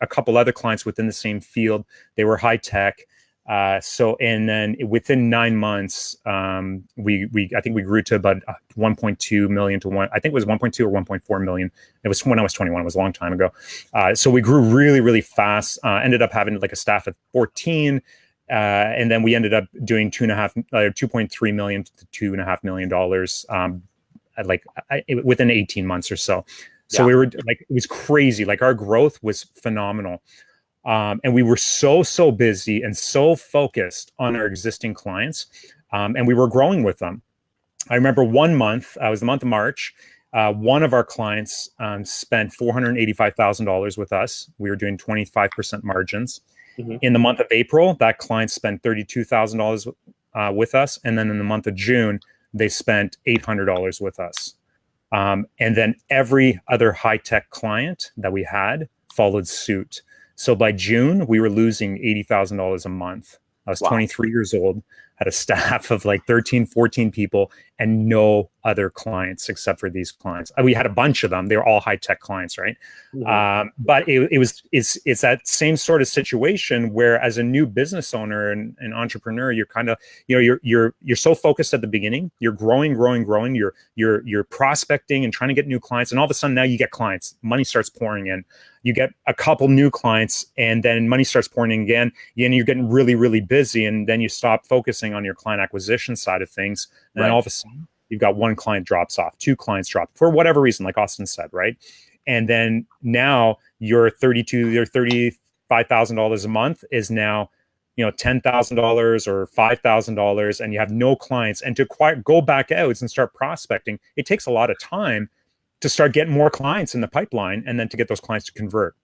a couple other clients within the same field. They were high tech. And then within 9 months, I think we grew to about 1.2 million to one. I think it was 1.2 or 1.4 million. It was when I was 21. It was a long time ago. So we grew really, really fast. Ended up having like a staff of 14. And then we ended up doing $2.3 million to $2.5 million within 18 months or so. So we were like, it was crazy. Like our growth was phenomenal. And we were so busy and so focused on our existing clients. And we were growing with them. I remember one month, it was the month of March, one of our clients spent $485,000 with us. We were doing 25% margins. Mm-hmm. In the month of April, that client spent $32,000 with us. And then in the month of June, they spent $800 with us. And then every other high-tech client that we had followed suit. So by June, we were losing $80,000 a month. I was 23 years old, had a staff of like 13, 14 people, and no other clients except for these clients. We had a bunch of them. They were all high-tech clients, right? Mm-hmm. But it's that same sort of situation where, as a new business owner and an entrepreneur, you're kind of, you're so focused at the beginning. You're growing. You're prospecting and trying to get new clients, and all of a sudden now you get clients. Money starts pouring in. You get a couple new clients, and then money starts pouring in again. And you're getting really busy, and then you stop focusing on your client acquisition side of things. And then all of a sudden, you've got one client drops off, two clients drop for whatever reason, like Austin said, right? And then now your $35,000 a month is now, $10,000 or $5,000, and you have no clients. And to go back out and start prospecting, it takes a lot of time to start getting more clients in the pipeline, and then to get those clients to convert.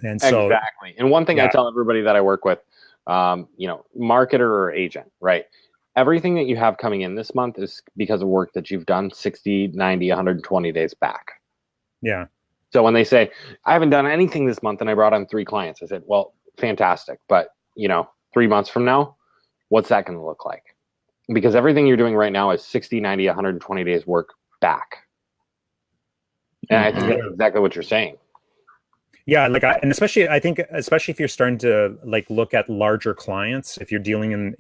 And so exactly. And one thing I tell everybody that I work with, marketer or agent, right? Everything that you have coming in this month is because of work that you've done 60, 90, 120 days back. Yeah. So when they say, I haven't done anything this month and I brought on 3 clients, I said, well, fantastic. But, 3 months from now, what's that going to look like? Because everything you're doing right now is 60, 90, 120 days work back. And I think that's exactly what you're saying. Yeah, and especially if you're starting to look at larger clients, if you're dealing in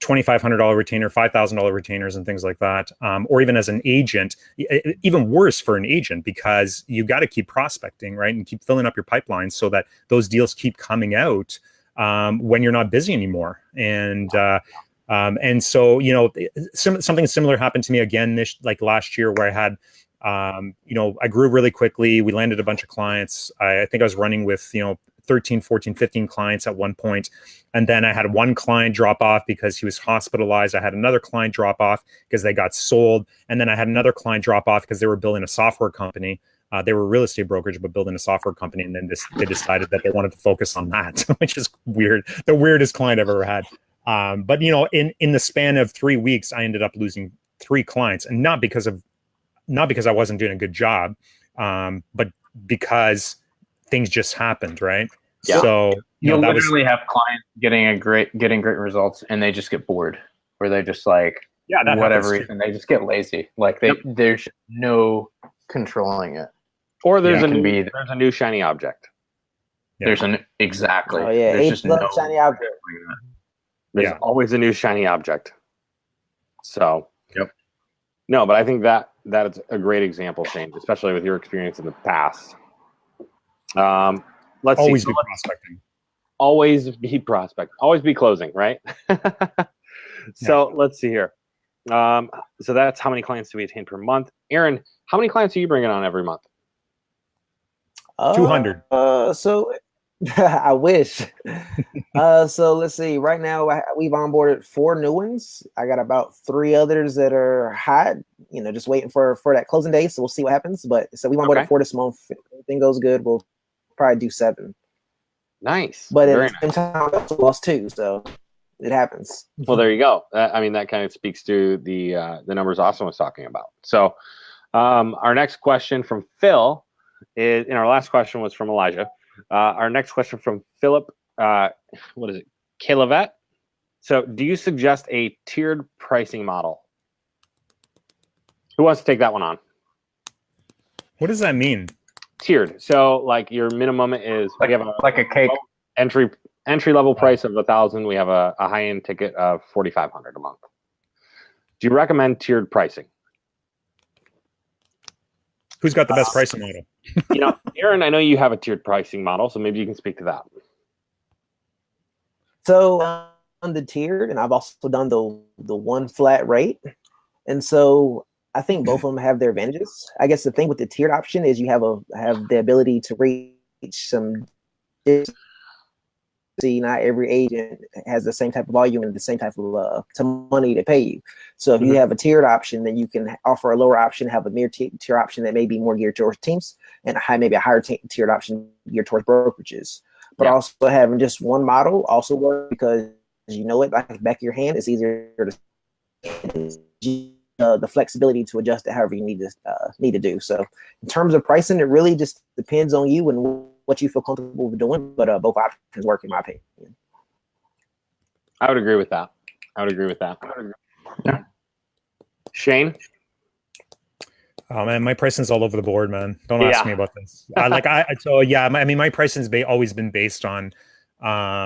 $2,500 retainer, $5,000 retainers, and things like that, or even as an agent, even worse for an agent, because you've got to keep prospecting, right, and keep filling up your pipeline so that those deals keep coming out when you're not busy anymore. And so something similar happened to me again last year, where I had. I grew really quickly. We landed a bunch of clients. I think I was running with, 13, 14, 15 clients at one point. And then I had one client drop off because he was hospitalized. I had another client drop off because they got sold. And then I had another client drop off because they were building a software company. They were a real estate brokerage, but building a software company. And then they decided that they wanted to focus on that, which is weird. The weirdest client I've ever had. But, in the span of 3 weeks, I ended up losing 3 clients, and not because I wasn't doing a good job, but because things just happened, right? Yeah. So you'll literally have clients getting great results, and they just get bored, or they just whatever reason they just get lazy. There's no controlling it. Or there's a new shiny object. Yeah. Exactly. Oh yeah, there's just no shiny object. There's always a new shiny object. So no, but I think that is a great example, Shayne, especially with your experience in the past. Let's always be prospecting. Always be prospecting. Always be closing, right? So let's see here. So that's how many clients do we attain per month? Aaron, how many clients are you bringing on every month? 200. So I wish. So let's see. Right now, we've onboarded 4 new ones. I got about 3 others that are hot. Just waiting for that closing day. So we'll see what happens. But so we've onboarded 4 this month. If everything goes good, we'll probably do 7. Nice. But at the same time, I also lost 2, so it happens. Well, there you go. That kind of speaks to the numbers Austin was talking about. So our next question from Phil is, and our last question was from Elijah. Our next question from Philip, what is it? Kilovet. So do you suggest a tiered pricing model? Who wants to take that one on? What does that mean? Tiered. So your minimum is we have a cake entry level price of $1,000. We have a high end ticket of $4,500 a month. Do you recommend tiered pricing? Who's got the best pricing model? Aaron, I know you have a tiered pricing model, so maybe you can speak to that. So on the tiered, and I've also done the one flat rate. And so I think both of them have their advantages. I guess the thing with the tiered option is you have the ability to reach some. See, not every agent has the same type of volume and the same type of money to pay you. So if you have a tiered option, then you can offer a lower option, have a tier option that may be more geared towards teams, and maybe a higher tiered option geared towards brokerages. But also having just one model also works because you know it like the back of your hand. It's easier to the flexibility to adjust it however you need to do. So in terms of pricing, it really just depends on you and what you feel comfortable with doing, but both options work in my opinion. I would agree with that. Yeah. Shayne? Oh man, my pricing's all over the board, man. Don't ask me about this. My pricing's always been based on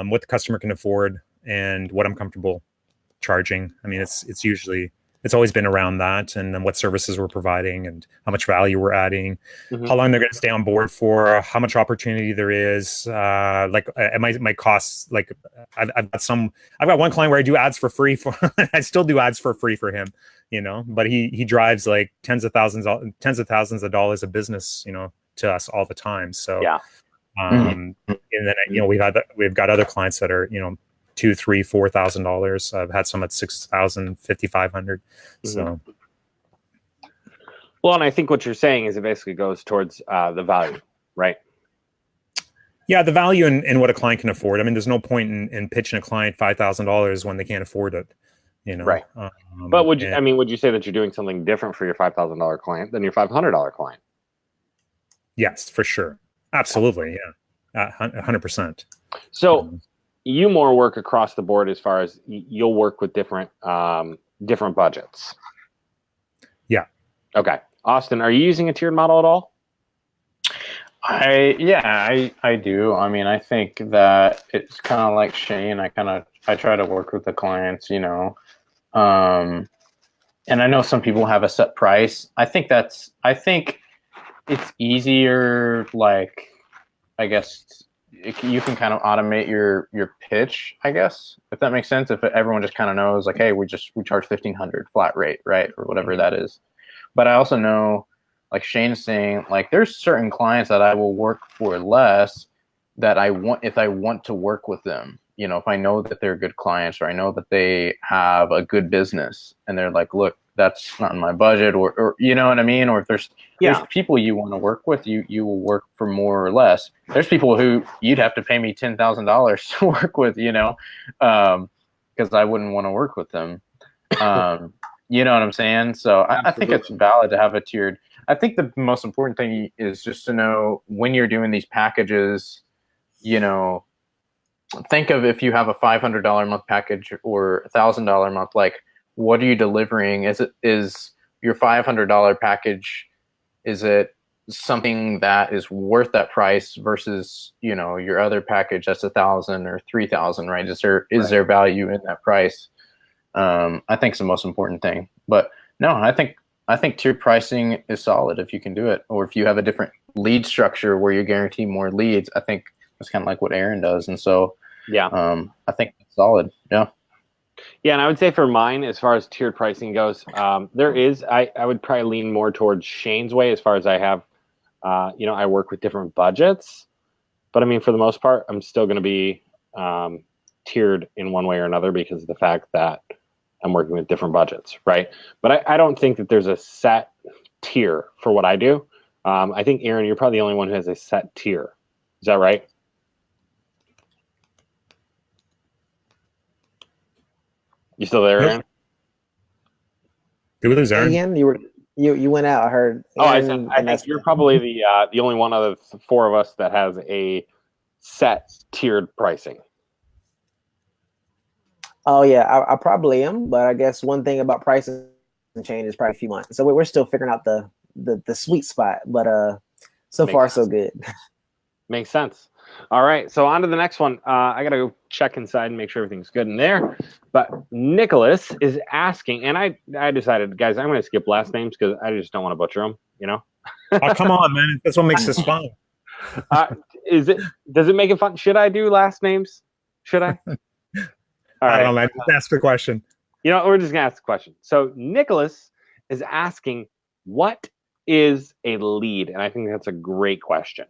what the customer can afford and what I'm comfortable charging. I mean, it's always been around that, and then what services we're providing and how much value we're adding, how long they're going to stay on board for, how much opportunity there is. My costs, like I've got one client where I do ads for free I still do ads for free for him, but he drives like tens of thousands of dollars of business, to us all the time. So, and then, we've got other clients that are, $2,000, $3,000, $4,000. I've had some at $6,000, $5,500. So, well, and I think what you're saying is it basically goes towards the value, right? Yeah, the value and what a client can afford. I mean, there's no point in pitching a client $5,000 when they can't afford it. Right. But would you say that you're doing something different for your $5,000 client than your $500 client? Yes, for sure. Absolutely. Yeah. 100%. So. You more work across the board as far as you'll work with different budgets. Yeah. Okay. Austin, are you using a tiered model at all? I do. I mean, I think that it's kind of like Shayne. I try to work with the clients, and I know some people have a set price. I think it's easier, like, I guess, you can kind of automate your pitch, I guess, if that makes sense. If everyone just kind of knows, like, hey, we charge $1,500 flat rate, right, or whatever that is. But I also know, like Shayne is saying, like, there's certain clients that I will work for less that if I want to work with them. If I know that they're good clients, or I know that they have a good business, and they're like, look, that's not in my budget, or you know what I mean? Or if there's people you want to work with, you will work for more or less. There's people who you'd have to pay me $10,000 to work with, because I wouldn't want to work with them. You know what I'm saying? So I think it's valid to have a tiered. I think the most important thing is just to know when you're doing these packages, think of if you have a $500 a month package or $1,000 a month, like, what are you delivering? Is your $500 package, is it something that is worth that price versus, your other package that's $1,000 or $3,000, right? Is there value in that price? I think it's the most important thing. But no, I think tiered pricing is solid if you can do it, or if you have a different lead structure where you guarantee more leads. I think it's kind of like what Aaron does, and so I think it's solid. Yeah, and I would say for mine, as far as tiered pricing goes, I would probably lean more towards Shayne's way, as far as I have, I work with different budgets, but I mean, for the most part, I'm still going to be tiered in one way or another because of the fact that I'm working with different budgets, right? But I don't think that there's a set tier for what I do. I think, Aaron, you're probably the only one who has a set tier. Is that right? You still there, Aaron? Did we lose Aaron? Again, you went out. I heard. I think you're probably the only one of the four of us that has a set tiered pricing. Oh yeah, I probably am, but I guess one thing about pricing change is probably a few months. So we're still figuring out the sweet spot, but so far so good. Makes sense. All right, so on to the next one. I got to go check inside and make sure everything's good in there. But Nicholas is asking, and I decided, guys, I'm going to skip last names because I just don't want to butcher them, Oh, come on, man. That's what makes this fun. Does it make it fun? Should I do last names? Should I? All I right. don't know, man. Just ask the question. You know, we're just gonna ask the question. So Nicholas is asking, what is a lead? And I think that's a great question.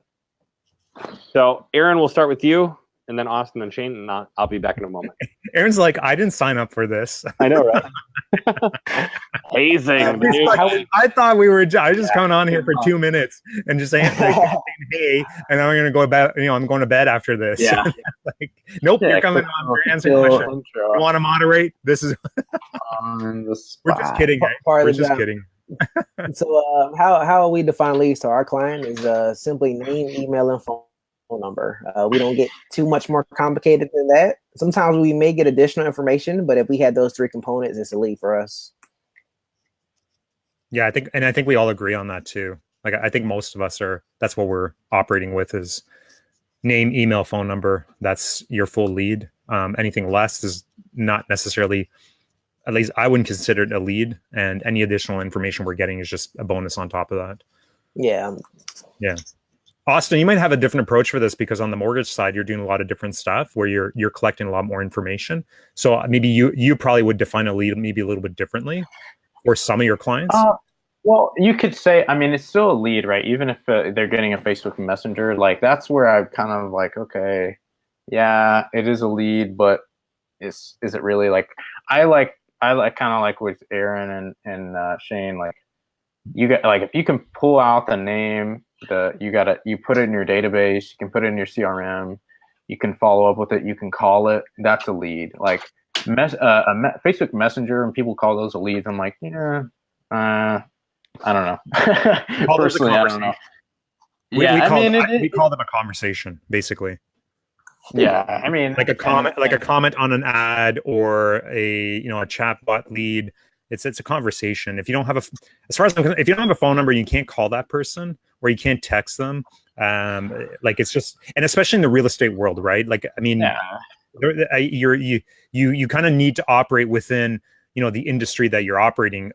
So Aaron, we'll start with you, and then Austin and Shayne, and I'll be back in a moment. Aaron's like, I didn't sign up for this. I know, right? Hazing. He's Dude. like, I thought we were. I was just coming on here for 2 minutes and just saying, like, hey, and I'm gonna go to bed. You know, I'm going to bed after this. Yeah. Like, nope, Yeah, you're coming quick on. You're answering questions. You want to moderate? This is. On the We're just spot. kidding, guys. Part of We're the just job. kidding. So how we define leads to our client is simply name, email, and phone number. We don't get too much more complicated than that. Sometimes we may get additional information, but if we had those 3 components, it's a lead for us. Yeah, I think we all agree on that too. Like, I think most of us are. That's what we're operating with is name, email, phone number. That's your full lead. Anything less is not necessarily. At least I wouldn't consider it a lead, and any additional information we're getting is just a bonus on top of that. Yeah. Yeah. Austin, you might have a different approach for this because on the mortgage side, you're doing a lot of different stuff where you're collecting a lot more information. So maybe you probably would define a lead maybe a little bit differently for some of your clients. Well, you could say, I mean, it's still a lead, right? Even if they're getting a Facebook Messenger, like that's where I'm kind of like, okay, yeah, it is a lead, but is it really like? I kind of like with Aaron and Shayne, like you get like if you can pull out the name, you put it in your database, you can put it in your CRM, you can follow up with it, you can call it. That's a lead. Like Facebook Messenger, and people call those a lead. I'm like, yeah, I don't know. Personally, I don't know. We call them a conversation, basically. Yeah, I mean, like a comment on an ad or a chatbot lead. It's a conversation. If you don't have as far as I'm concerned, if you don't have a phone number, you can't call that person or you can't text them. Like it's just, and especially in the real estate world, right? Like, I mean, you kind of need to operate within the industry that you're operating.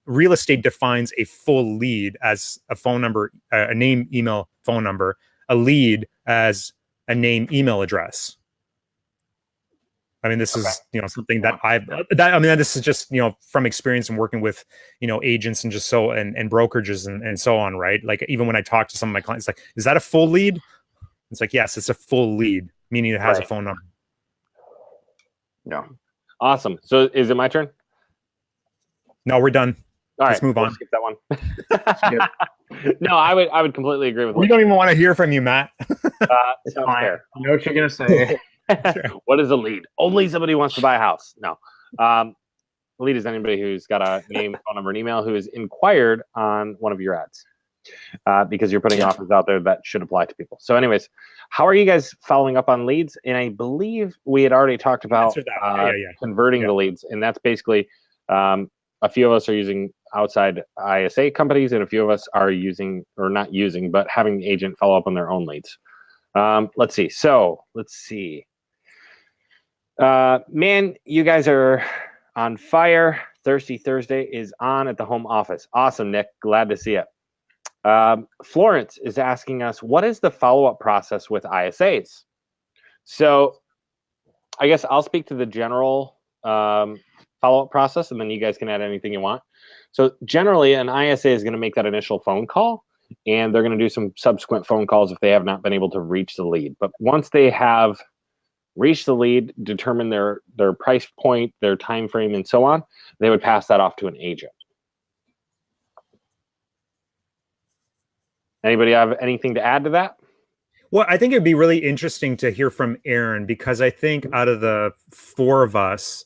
Real estate defines a full lead as a phone number, a name, email, phone number. A lead as a name, email address. I mean, this is something that this is just from experience and working with agents and just and brokerages and so on, right? Like even when I talk to some of my clients, like, is that a full lead? It's like, yes, it's a full lead, meaning it has a phone number. No, awesome. So is it my turn? No, we're done. All Let's right, move on. Skip that one. No, I would completely agree with. We don't even want to hear from you, Matt. It's fine. Fair. I know what you're gonna say. What is a lead? Only somebody who wants to buy a house. No. A lead is anybody who's got a name, phone number, and email who has inquired on one of your ads. Because you're putting offers out there that should apply to people. So anyways, how are you guys following up on leads? And I believe we had already talked about converting the leads. And that's basically a few of us are using outside ISA companies, and a few of us are using, or not using, but having the agent follow up on their own leads. Let's see. Man, you guys are on fire. Thirsty Thursday is on at the home office. Awesome, Nick. Glad to see it. Florence is asking us, what is the follow-up process with ISAs? So I guess I'll speak to the general follow-up process, and then you guys can add anything you want. So generally, an ISA is going to make that initial phone call, and they're going to do some subsequent phone calls if they have not been able to reach the lead. But once they have reached the lead, determine their price point, their time frame, and so on, they would pass that off to an agent. Anybody have anything to add to that? Well, I think it'd be really interesting to hear from Aaron, because I think out of the 4 of us,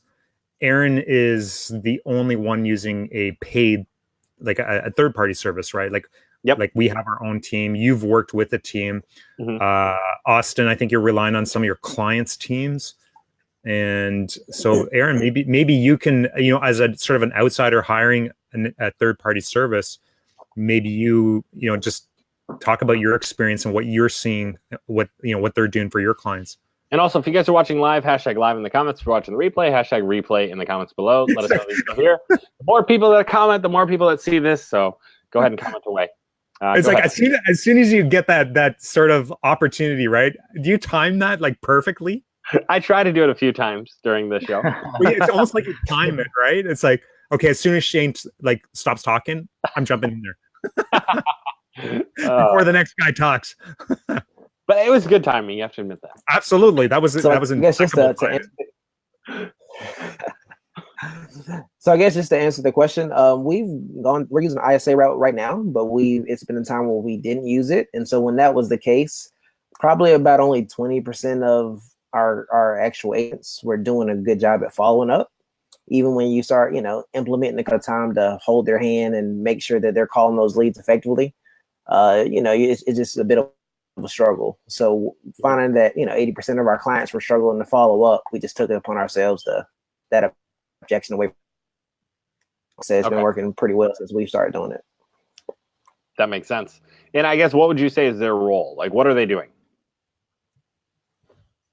Aaron is the only one using a paid, like a third-party service, right? Like, like we have our own team. You've worked with a team. Austin, I think you're relying on some of your clients' teams. And so, Aaron, maybe you can, as a sort of an outsider hiring a third-party service, maybe just talk about your experience and what you're seeing, what they're doing for your clients. And also, if you guys are watching live, hashtag live in the comments. If you're watching the replay, hashtag replay in the comments below. Let us know that you're still here. The more people that comment, the more people that see this. So go ahead and comment away. It's like as soon as you get that sort of opportunity, right? Do you time that like perfectly? I try to do it a few times during the show. It's almost like you time it, right? It's like, okay, as soon as Shayne like stops talking, I'm jumping in there before the next guy talks. But it was good timing. You have to admit that. Absolutely, that was So that was I guess just to impeccable. So I guess just to answer the question, we're using ISA route right now, but it's been a time where we didn't use it. And so when that was the case, probably about only 20% of our actual agents were doing a good job at following up. Even when you start, implementing the kind of time to hold their hand and make sure that they're calling those leads effectively, it's just a bit of a struggle. So finding that, 80% of our clients were struggling to follow up, we just took it upon ourselves that objection away. So it's been working pretty well since we started doing it. That makes sense. And I guess what would you say is their role? Like, what are they doing?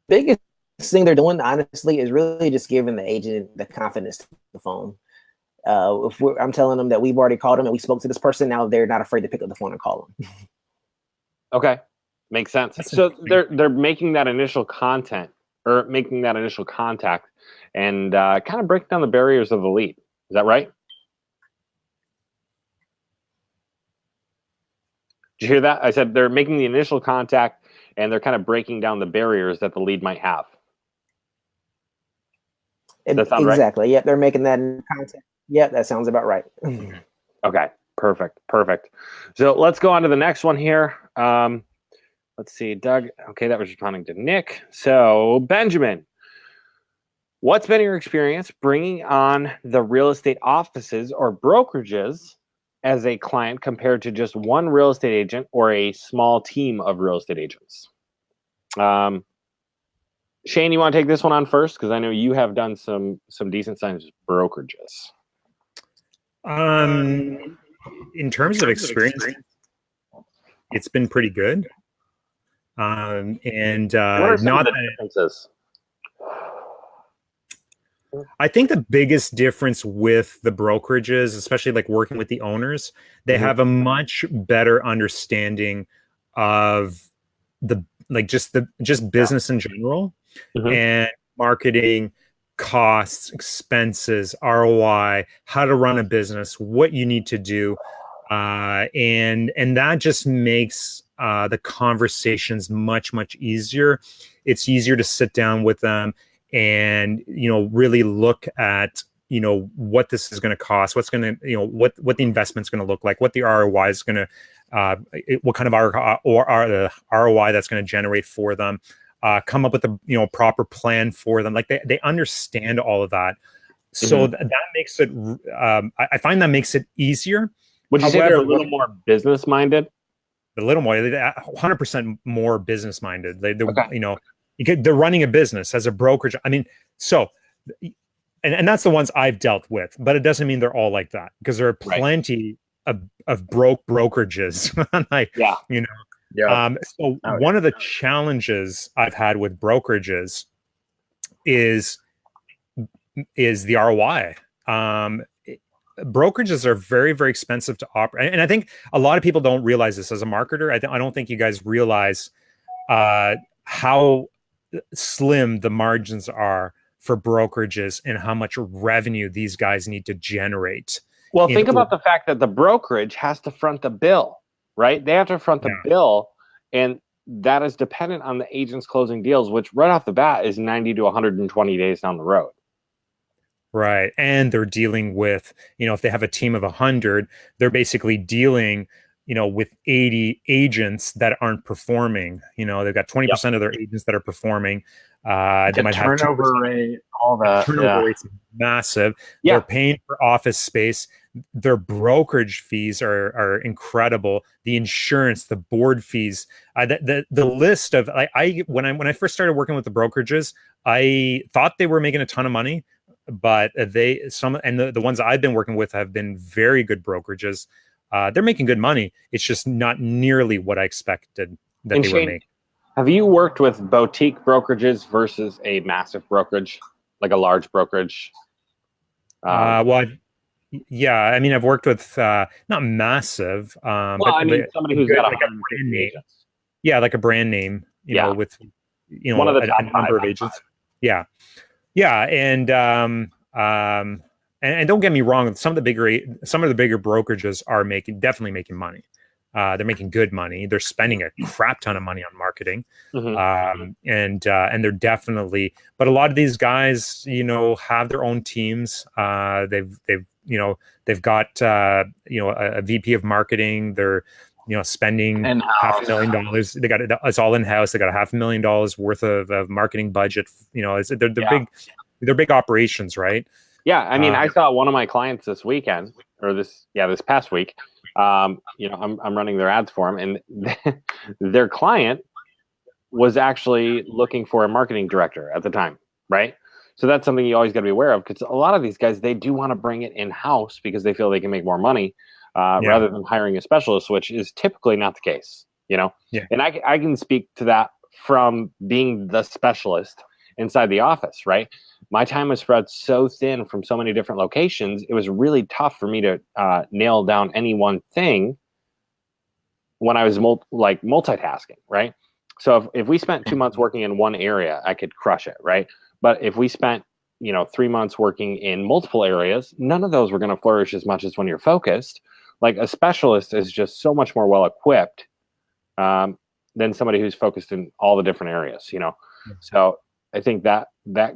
Biggest thing they're doing, honestly, is really just giving the agent the confidence to the phone. I'm telling them that we've already called them and we spoke to this person, now they're not afraid to pick up the phone and call them. Okay, makes sense. So they're making that initial content or making that initial contact and kind of breaking down the barriers of the lead. Is that right? Did you hear that? I said they're making the initial contact and they're kind of breaking down the barriers that the lead might have. Does that sound exactly. Right? Yep, they're making that content. Yep, that sounds about right. Okay, perfect. So let's go on to the next one here. Let's see, Doug. Okay, that was responding to Nick. So Benjamin, what's been your experience bringing on the real estate offices or brokerages as a client compared to just one real estate agent or a small team of real estate agents? Shayne, you want to take this one on first? Because I know you have done some decent sized brokerages. In terms of experience, it's been pretty good. And what are some not of the differences? I think the biggest difference with the brokerages, especially like working with the owners, they have a much better understanding of just business in general and marketing, costs, expenses, ROI, how to run a business, what you need to do. And that just makes the conversations much, much easier. It's easier to sit down with them and, really look at, what this is going to cost, what's going to, what the investment's going to look like, what the ROI is going to, what kind of ROI that's going to generate for them, come up with a, proper plan for them. Like they understand all of that. So that makes it, I find that makes it easier. Would you say they're a little more business minded? A little more, 100% more business minded. They're running a business as a brokerage. I mean, so, and that's the ones I've dealt with, but it doesn't mean they're all like that, because there are plenty of broke brokerages. So one of the challenges I've had with brokerages is the ROI. Brokerages are very, very expensive to operate. And I think a lot of people don't realize this. As a marketer, I don't think you guys realize how slim the margins are for brokerages and how much revenue these guys need to generate. Well, think about the fact that the brokerage has to front the bill, right? They have to front the bill, and that is dependent on the agents closing deals, which right off the bat is 90 to 120 days down the road. Right. And they're dealing with, if they have a team of 100, they're basically dealing, with 80 agents that aren't performing. They've got 20% of their agents that are performing. They might have turnover rate, all that. Turnover rate's massive. They're paying for office space. Their brokerage fees are incredible. The insurance, the board fees, the list of when I first started working with the brokerages, I thought they were making a ton of money, but the ones I've been working with have been very good brokerages. They're making good money. It's just not nearly what I expected that they were making. Have you worked with boutique brokerages versus a massive brokerage, like a large brokerage? I've worked with not massive, but somebody who's got like a brand name. Yeah, like a brand name. With you know, one of the a top number of agents. Yeah. Yeah. And don't get me wrong, some of the bigger brokerages are definitely making money. They're making good money. They're spending a crap ton of money on marketing. And they're definitely, but a lot of these guys, you know, have their own teams. They've got a VP of marketing. They're, you know, spending in-house. $500,000. They got it. It's all in house. They got $500,000 worth of marketing budget. You know, they're big operations, right? Yeah, I mean, I saw one of my clients this weekend, or this past week. You know, I'm running their ads for them, and their client was actually looking for a marketing director at the time, right? So that's something you always got to be aware of, because a lot of these guys, they do want to bring it in house because they feel they can make more money rather than hiring a specialist, which is typically not the case, you know. And I can speak to that from being the specialist inside the office, right? My time was spread so thin from so many different locations. It was really tough for me to nail down any one thing when I was multitasking, right? So if we spent 2 months working in one area, I could crush it, right? But if we spent, you know, 3 months working in multiple areas, none of those were going to flourish as much as when you're focused. Like, a specialist is just so much more well equipped than somebody who's focused in all the different areas, you know. So I think that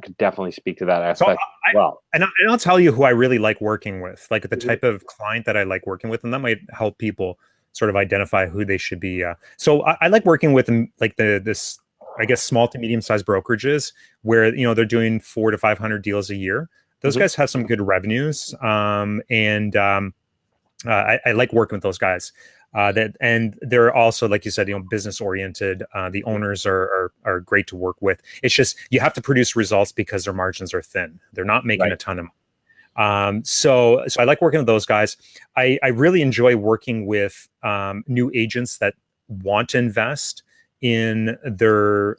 could definitely speak to that aspect as well. And I'll tell you who I really like working with, like the type of client that I like working with, and that might help people sort of identify who they should be. So I like working with like this, I guess, small to medium sized brokerages where, you know, they're doing 400 to 500 deals a year. Those guys have some good revenues, and I like working with those guys. And they're also, like you said, you know, business oriented. The owners are great to work with. It's just you have to produce results because their margins are thin. They're not making a ton of money. So I like working with those guys. I really enjoy working with new agents that want to invest in their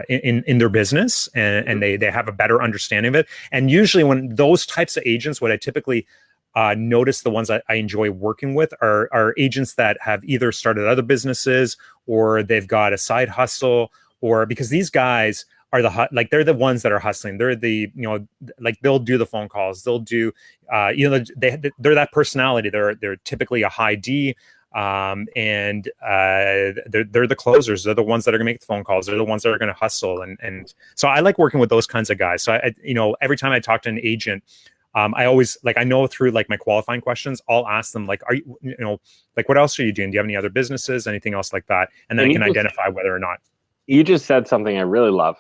in their business, and they have a better understanding of it. And usually when those types of agents, what I typically notice, the ones I enjoy working with are agents that have either started other businesses or they've got a side hustle, or because these guys are they're the ones that are hustling. They're the, you know, like they'll do the phone calls. They'll do, you know, they're that personality. They're typically a high D. And they're the closers. They're the ones that are gonna make the phone calls. They're the ones that are gonna hustle. And so I like working with those kinds of guys. So I, you know, every time I talk to an agent, I always, like, I know through like my qualifying questions, I'll ask them, like, are you, you know, like, what else are you doing? Do you have any other businesses, anything else like that? And then I can identify whether or not. You just said something I really love.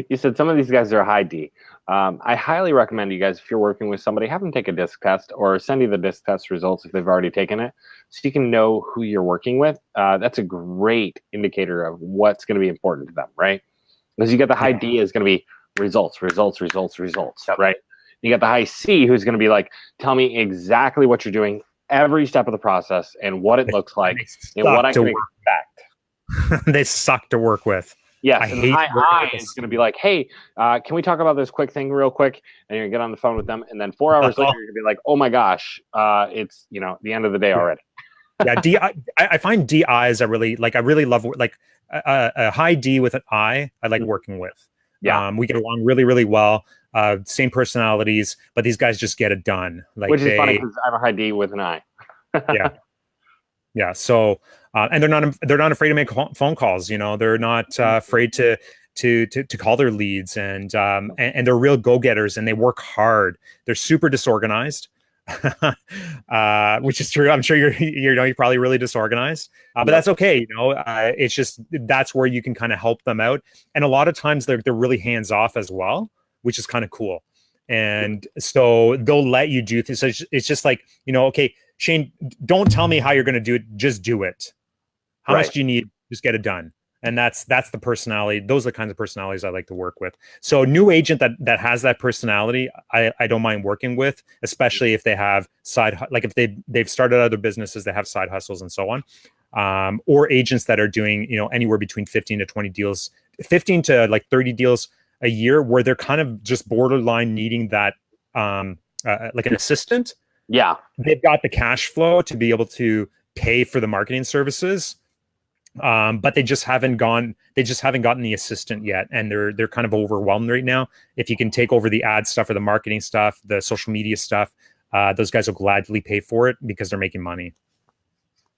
You said some of these guys are high D. I highly recommend you guys, if you're working with somebody, have them take a disc test or send you the disc test results if they've already taken it, so you can know who you're working with. That's a great indicator of what's going to be important to them, right? Because you got the high D is going to be results, right? You got the high C who's going to be like, tell me exactly what you're doing every step of the process and what it looks like and what I can expect. They suck to work with. Yes, and the high I is going to be like, hey, can we talk about this quick thing real quick? And you're going to get on the phone with them, and then 4 hours later, you're going to be like, oh my gosh, it's, you know, the end of the day already. Yeah, I find DIs are really, like, I really love, like, a high D with an I like working with. Yeah, we get along really, really well. Same personalities, but these guys just get it done. Like, which is funny because I'm a high D with an I. Yeah. So, and they're not afraid to make phone calls. You know, they're not afraid to call their leads, and they're real go-getters, and they work hard. They're super disorganized, which is true. I'm sure you're probably really disorganized, but that's okay. You know, it's just, that's where you can kind of help them out. And a lot of times they're really hands off as well, which is kind of cool. And so they'll let you do things. So it's just like, you know, okay, Shayne, don't tell me how you're going to do it. Just do it. How much do you need? Just get it done. And that's the personality. Those are the kinds of personalities I like to work with. So new agent that has that personality, I don't mind working with, especially if they have like if they've started other businesses, they have side hustles and so on. Or agents that are doing, you know, anywhere between 15 to 20 deals, 15 to like 30 deals a year, where they're kind of just borderline needing that, like an assistant. Yeah. They've got the cash flow to be able to pay for the marketing services, but they just haven't gotten the assistant yet, and they're kind of overwhelmed right now. If you can take over the ad stuff or the marketing stuff, the social media stuff, those guys will gladly pay for it because they're making money.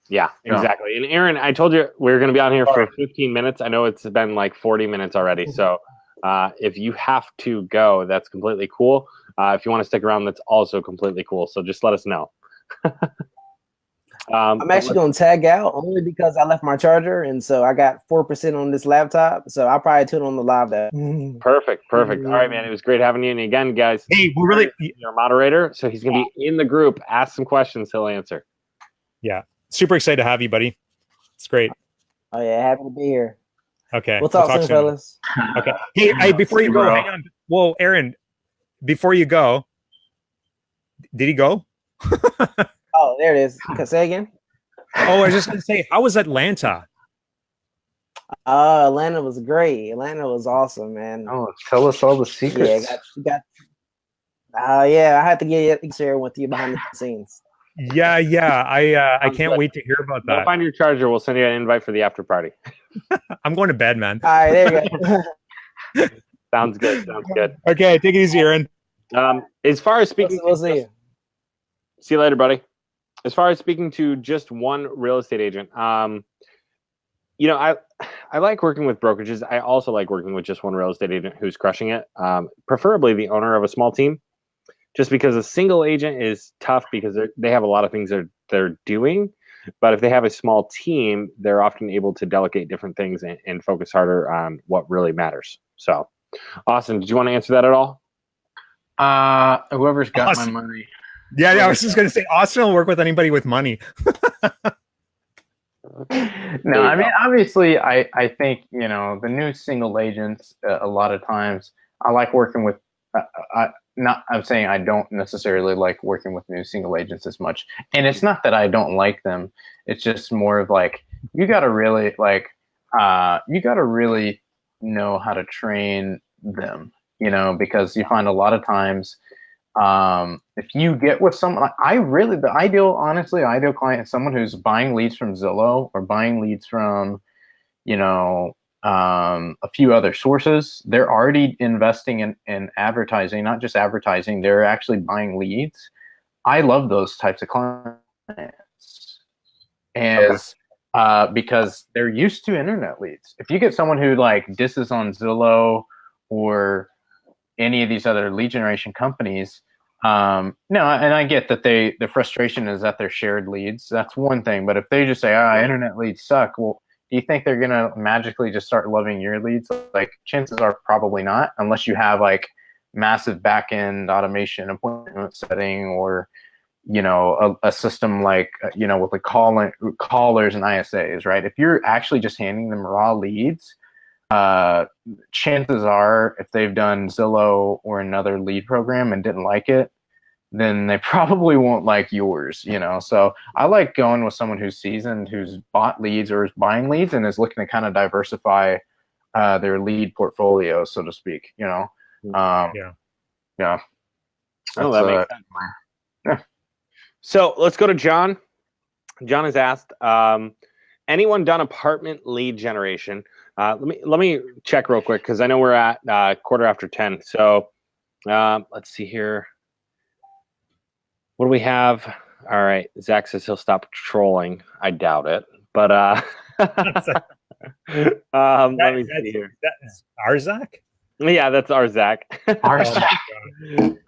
Yeah, exactly. And Aaron, I told you we were going to be on here for 15 minutes. I know it's been like 40 minutes already. So if you have to go, that's completely cool. If you want to stick around, that's also completely cool. So just let us know. I'm actually going to tag out only because I left my charger, and so I got 4% on this laptop. So I'll probably tune on the live there. Perfect. All right, man. It was great having you. And again, guys, hey, we're really your moderator, so he's going to be in the group. Ask some questions, he'll answer. Yeah, super excited to have you, buddy. It's great. Oh yeah, happy to be here. Okay, we'll talk soon, fellas. Okay. Hey, before you go, hang on. Whoa, Aaron, before you go, did he go? Oh, there it is. Say again. Oh, I was just going to say, how was Atlanta? Atlanta was great. Atlanta was awesome, man. Oh, tell us all the secrets. Yeah, I had to share with you behind the scenes. Yeah. I can't wait to hear about that. Go find your charger. We'll send you an invite for the after party. I'm going to bed, man. All right, there you go. Sounds good. Okay, take it easy, Aaron. As far as speaking, we'll see you. See you later, buddy. As far as speaking to just one real estate agent, I like working with brokerages. I also like working with just one real estate agent who's crushing it, preferably the owner of a small team, just because a single agent is tough because they have a lot of things they're doing. But if they have a small team, they're often able to delegate different things and focus harder on what really matters. So, Austin, did you want to answer that at all? Whoever's got my money. Yeah, I was just going to say, Austin will work with anybody with money. No, I mean, obviously, I think, the new single agents, a lot of times, I like working with, I'm saying I don't necessarily like working with new single agents as much. And it's not that I don't like them. It's just more of like, you got to really know how to train them, because you find a lot of times, if you get with someone, the ideal client is someone who's buying leads from Zillow or buying leads from, a few other sources. They're already investing in advertising, not just advertising. They're actually buying leads. I love those types of clients, and because they're used to internet leads. If you get someone who disses on Zillow or any of these other lead generation companies, no, and I get that the frustration is that they're shared leads. That's one thing. But if they just say, internet leads suck, well, do you think they're gonna magically just start loving your leads? Chances are probably not, unless you have massive back-end automation, appointment setting, or a system with callers and ISAs, right? If you're actually just handing them raw leads, chances are, if they've done Zillow or another lead program and didn't like it, then they probably won't like yours, So I like going with someone who's seasoned, who's bought leads or is buying leads and is looking to kind of diversify their lead portfolio, so to speak, Yeah. Oh, that makes sense. Yeah. So let's go to John. John has asked, anyone done apartment lead generation? Let me check real quick because I know we're at 10:15. So let's see here. What do we have? All right. Zach says he'll stop trolling. I doubt it. But let me see here. That's our Zach? Yeah, that's our Zach. Our Zach.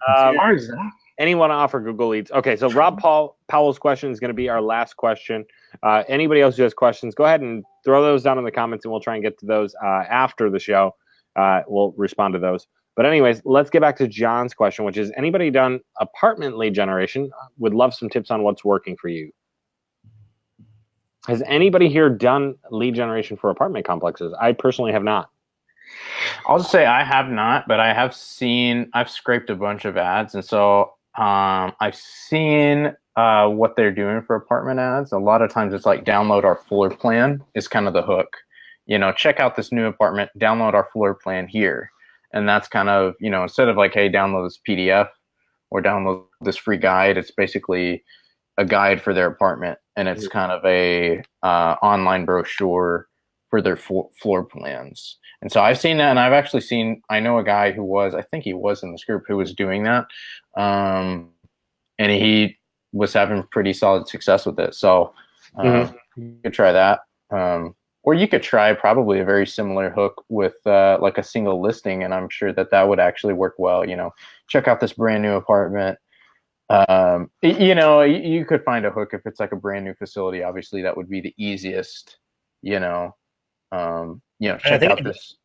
Our Zach. Anyone offer Google Leads? Okay, so Rob Powell's question is going to be our last question. Anybody else who has questions, go ahead and throw those down in the comments, and we'll try and get to those after the show. We'll respond to those. But anyways, let's get back to John's question, which is, anybody done apartment lead generation? Would love some tips on what's working for you. Has anybody here done lead generation for apartment complexes? I personally have not. I'll just say I have not, but I've scraped a bunch of ads. And so I've seen what they're doing for apartment ads. A lot of times it's download our floor plan is kind of the hook. Check out this new apartment, download our floor plan here. And that's kind of, instead of hey, download this PDF or download this free guide, it's basically a guide for their apartment. and it's kind of a online brochure for their floor plans. And so I've seen that, and I've actually seen, I know a guy who was, I think he was in this group, who was doing that. And he was having pretty solid success with it. So you could try that. Or you could try probably a very similar hook with like a single listing, and I'm sure that would actually work well. You know, check out this brand new apartment. You know, you could find a hook if it's like a brand new facility. Obviously, that would be the easiest. You know, check out this.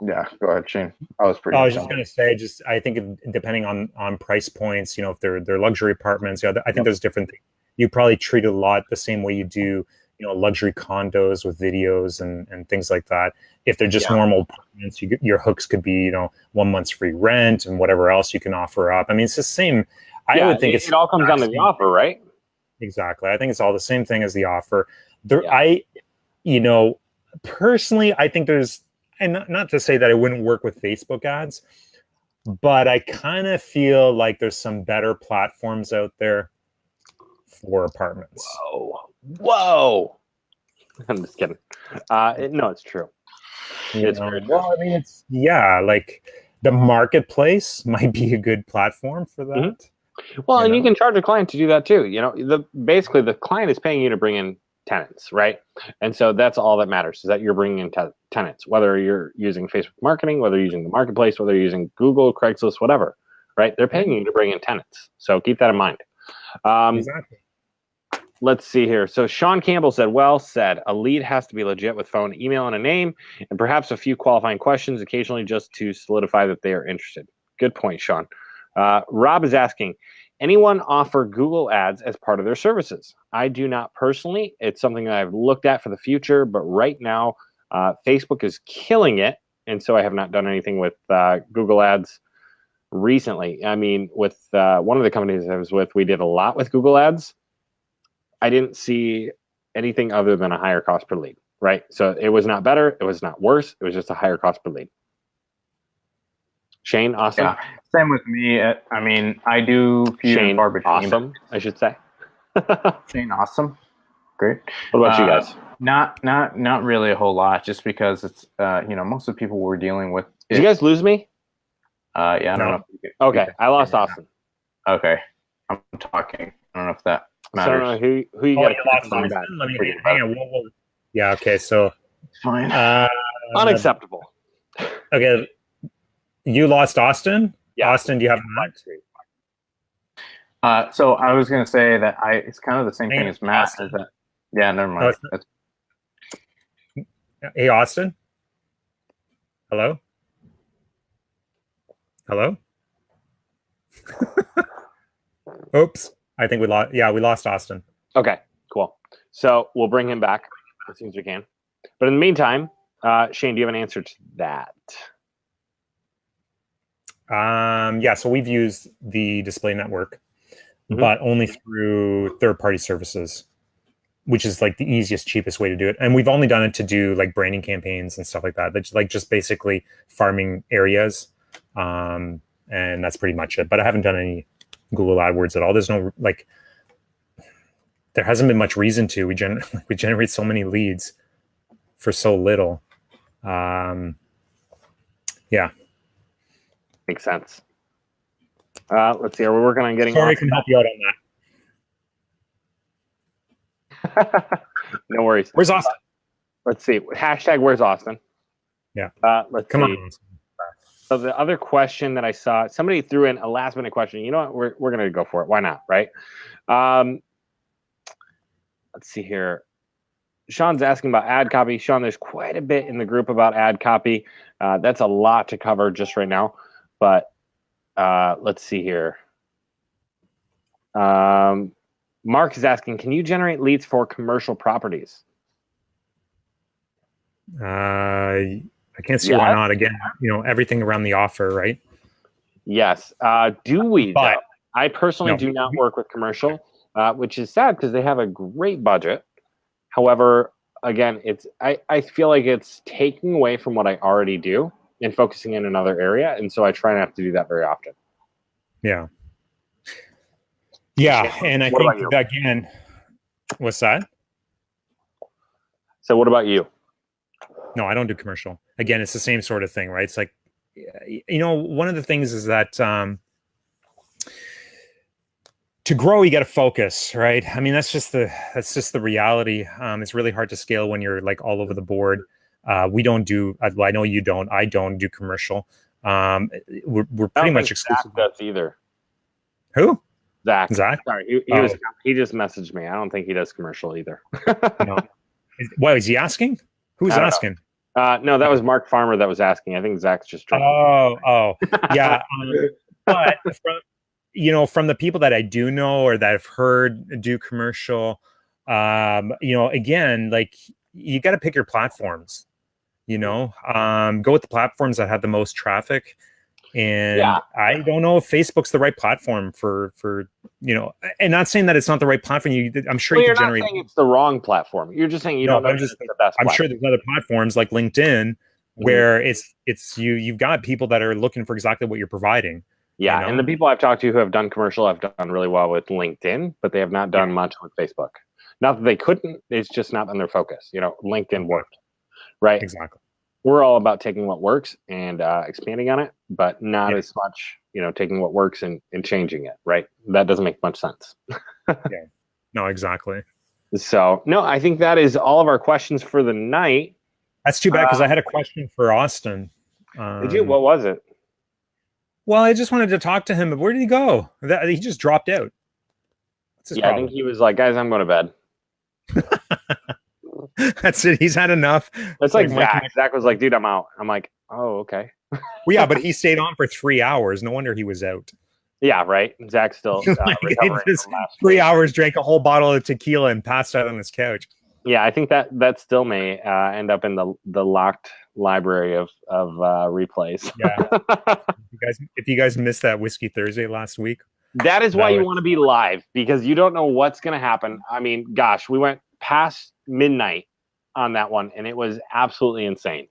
Yeah, go ahead, Shane. I was just going to say, I think depending on price points, you know, if they're luxury apartments, I think there's different things. You probably treat it a lot the same way you do, you know, luxury condos with videos and things like that. If they're just normal apartments, your hooks could be, you know, 1 month's free rent and whatever else you can offer up. I mean, it's the same. I would think it all comes down to the offer, right? Exactly. I think it's all the same thing as the offer. You know, personally, I think there's, and not to say that it wouldn't work with Facebook ads, but I kind of feel like there's some better platforms out there for apartments. Whoa. I'm just kidding. No, it's true. It's very true. Well, I mean, like the marketplace might be a good platform for that. Mm-hmm. Well, and you can charge a client to do that too. You know, basically the client is paying you to bring in tenants, right? And so that's all that matters, is that you're bringing in tenants, whether you're using Facebook marketing, whether you're using the marketplace, whether you're using Google, Craigslist, whatever, right? They're paying you to bring in tenants. So keep that in mind. Exactly. Let's see here. So Sean Campbell said, well said. A lead has to be legit with phone, email, and a name, and perhaps a few qualifying questions occasionally just to solidify that they are interested. Good point, Sean. Rob is asking, anyone offer Google ads as part of their services? I do not personally. It's something that I've looked at for the future, but right now Facebook is killing it, and so I have not done anything with Google ads recently. I mean, with one of the companies I was with, we did a lot with Google ads. I didn't see anything other than a higher cost per lead, right? So it was not better. It was not worse. It was just a higher cost per lead. Shane, awesome. Yeah, same with me. I mean, I do few and far between. Awesome, I should say. Shane, awesome. Great. What about you guys? Not really a whole lot, just because it's you know, most of the people we're dealing with. Did you guys lose me? Yeah, I don't know. Okay, I lost Austin. Okay, I'm talking. I don't know if that matters. So I don't know who you got. Let me hang on. Yeah. Okay. So fine. Unacceptable. Okay. You lost Austin? Yeah. Austin, do you have Matt? So I was going to say that it's kind of the same thing as Matt. Is that, yeah, never mind. Hey, Austin? Hello? Oops. I think we lost Austin. Okay, cool. So we'll bring him back as soon as we can. But in the meantime, Shane, do you have an answer to that? So we've used the display network, but only through third-party services, which is like the easiest, cheapest way to do it. And we've only done it to do like branding campaigns and stuff like that. That's like just basically farming areas. And that's pretty much it. But I haven't done any Google AdWords at all. There's no there hasn't been much reason to. We generate so many leads for so little. Yeah. Makes sense. Let's see. We're working on getting. Sorry, I can help you out on that. No worries. Where's Austin? Let's see. Hashtag Where's Austin? Yeah. Let's come see. on. So the other question that I saw, somebody threw in a last minute question. You know what? We're gonna go for it. Why not? Right. Let's see here. Sean's asking about ad copy. Sean, there's quite a bit in the group about ad copy. That's a lot to cover just right now. But let's see here. Mark is asking, can you generate leads for commercial properties? I can't see why not. Again, you know, everything around the offer, right? Yes. Do we? But, I personally do not work with commercial, which is sad because they have a great budget. However, again, I feel like it's taking away from what I already do and focusing in another area. And so I try not to do that very often. Yeah. Yeah. And I think, again, What's that? So what about you? No, I don't do commercial. Again, it's the same sort of thing, right? It's like, one of the things is that to grow, you got to focus, right? I mean, that's just the reality. It's really hard to scale when you're like all over the board. We don't do. I know you don't. I don't do commercial. We're pretty much exclusive. Zach does either. Who? Zach. Zach? Sorry, he just messaged me. I don't think he does commercial either. No. Why is he asking? Who's asking? No, that was Mark Farmer that was asking. I think Zach's just drinking. Oh, yeah. But from the people that I do know or that I've heard do commercial, again, like you got to pick your platforms. Go with the platforms that have the most traffic. And I don't know if Facebook's the right platform for and not saying that it's not the right platform. I'm sure you can generate. Not saying it's the wrong platform. You're just saying don't know if it's the best platform. I'm sure there's other platforms like LinkedIn where it's you've got people that are looking for exactly what you're providing. Yeah, and the people I've talked to who have done commercial have done really well with LinkedIn, but they have not done much with Facebook. Not that they couldn't, it's just not in their focus. LinkedIn worked, right? Exactly. We're all about taking what works and expanding on it, but not as much, taking what works and changing it, right? That doesn't make much sense. Yeah. No, exactly. So, no, I think that is all of our questions for the night. That's too bad because I had a question for Austin. Did you? What was it? Well, I just wanted to talk to him, but where did he go? He just dropped out. I think he was like, guys, I'm going to bed. That's it. He's had enough. It's like Zach. Zach was like, dude, I'm out. I'm like, oh, okay. Well, yeah, but he stayed on for 3 hours. No wonder he was out. Yeah, right. Zach's still recovering from last 3 hours, drank a whole bottle of tequila and passed out on his couch. Yeah, I think that still may end up in the locked library of replays. Yeah. If you guys missed that Whiskey Thursday last week, that is why you want to be live, because you don't know what's going to happen. I mean, gosh, we went past midnight on that one, and it was absolutely insane.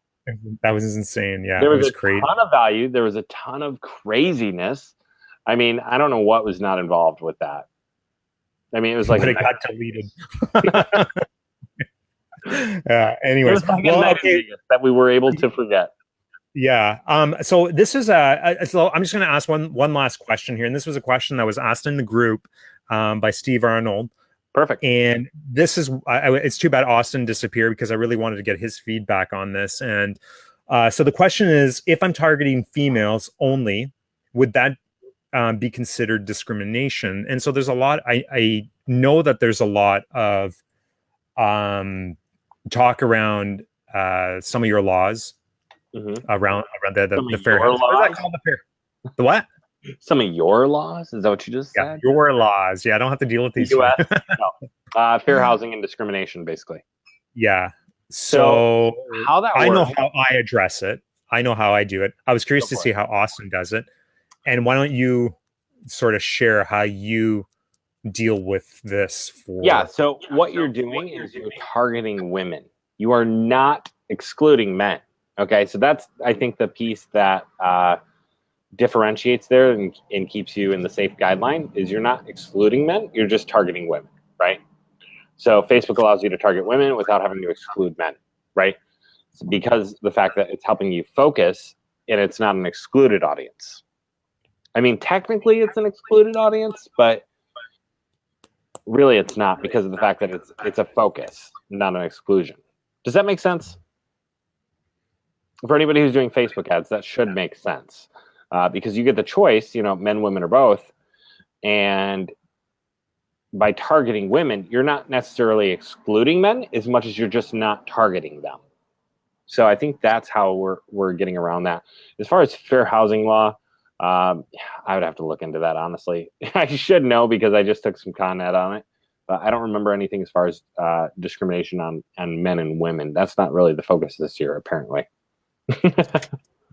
That was insane. Yeah, there was crazy. Ton of value. There was a ton of craziness. I mean, I don't know what was not involved with that. I mean, it was like it got deleted. Anyways, that we were able to forget. Yeah. So this is so I'm just going to ask one last question here, and this was a question that was asked in the group by Steve Arnold. Perfect. And this is it's too bad Austin disappeared because I really wanted to get his feedback on this. And so the question is, if I'm targeting females only, would that be considered discrimination? And so there's a lot. I know that there's a lot of talk around some of your laws. Around the fair house. What is that called? The what? Some of your laws? Is that what you just said? Your laws. Yeah, I don't have to deal with these. US? No. Fair housing and discrimination, basically. Yeah. So how that works? I know how I address it. I know how I do it. I was curious to see how Austin does it. And why don't you sort of share how you deal with this? So what you're doing is you're targeting women. You are not excluding men. Okay, so that's, I think, the piece that differentiates there and keeps you in the safe guideline is you're not excluding men, you're just targeting women, right? So Facebook allows you to target women without having to exclude men, right? Because the fact that it's helping you focus and it's not an excluded audience. I mean, technically it's an excluded audience, but really it's not, because of the fact that it's a focus, not an exclusion. Does that make sense? For anybody who's doing Facebook ads, that should make sense, because you get the choice, men, women, or both. And by targeting women, you're not necessarily excluding men as much as you're just not targeting them. So I think that's how we're getting around that. As far as fair housing law, I would have to look into that, honestly. I should know because I just took some Con Ed on it. But I don't remember anything as far as discrimination on men and women. That's not really the focus this year, apparently.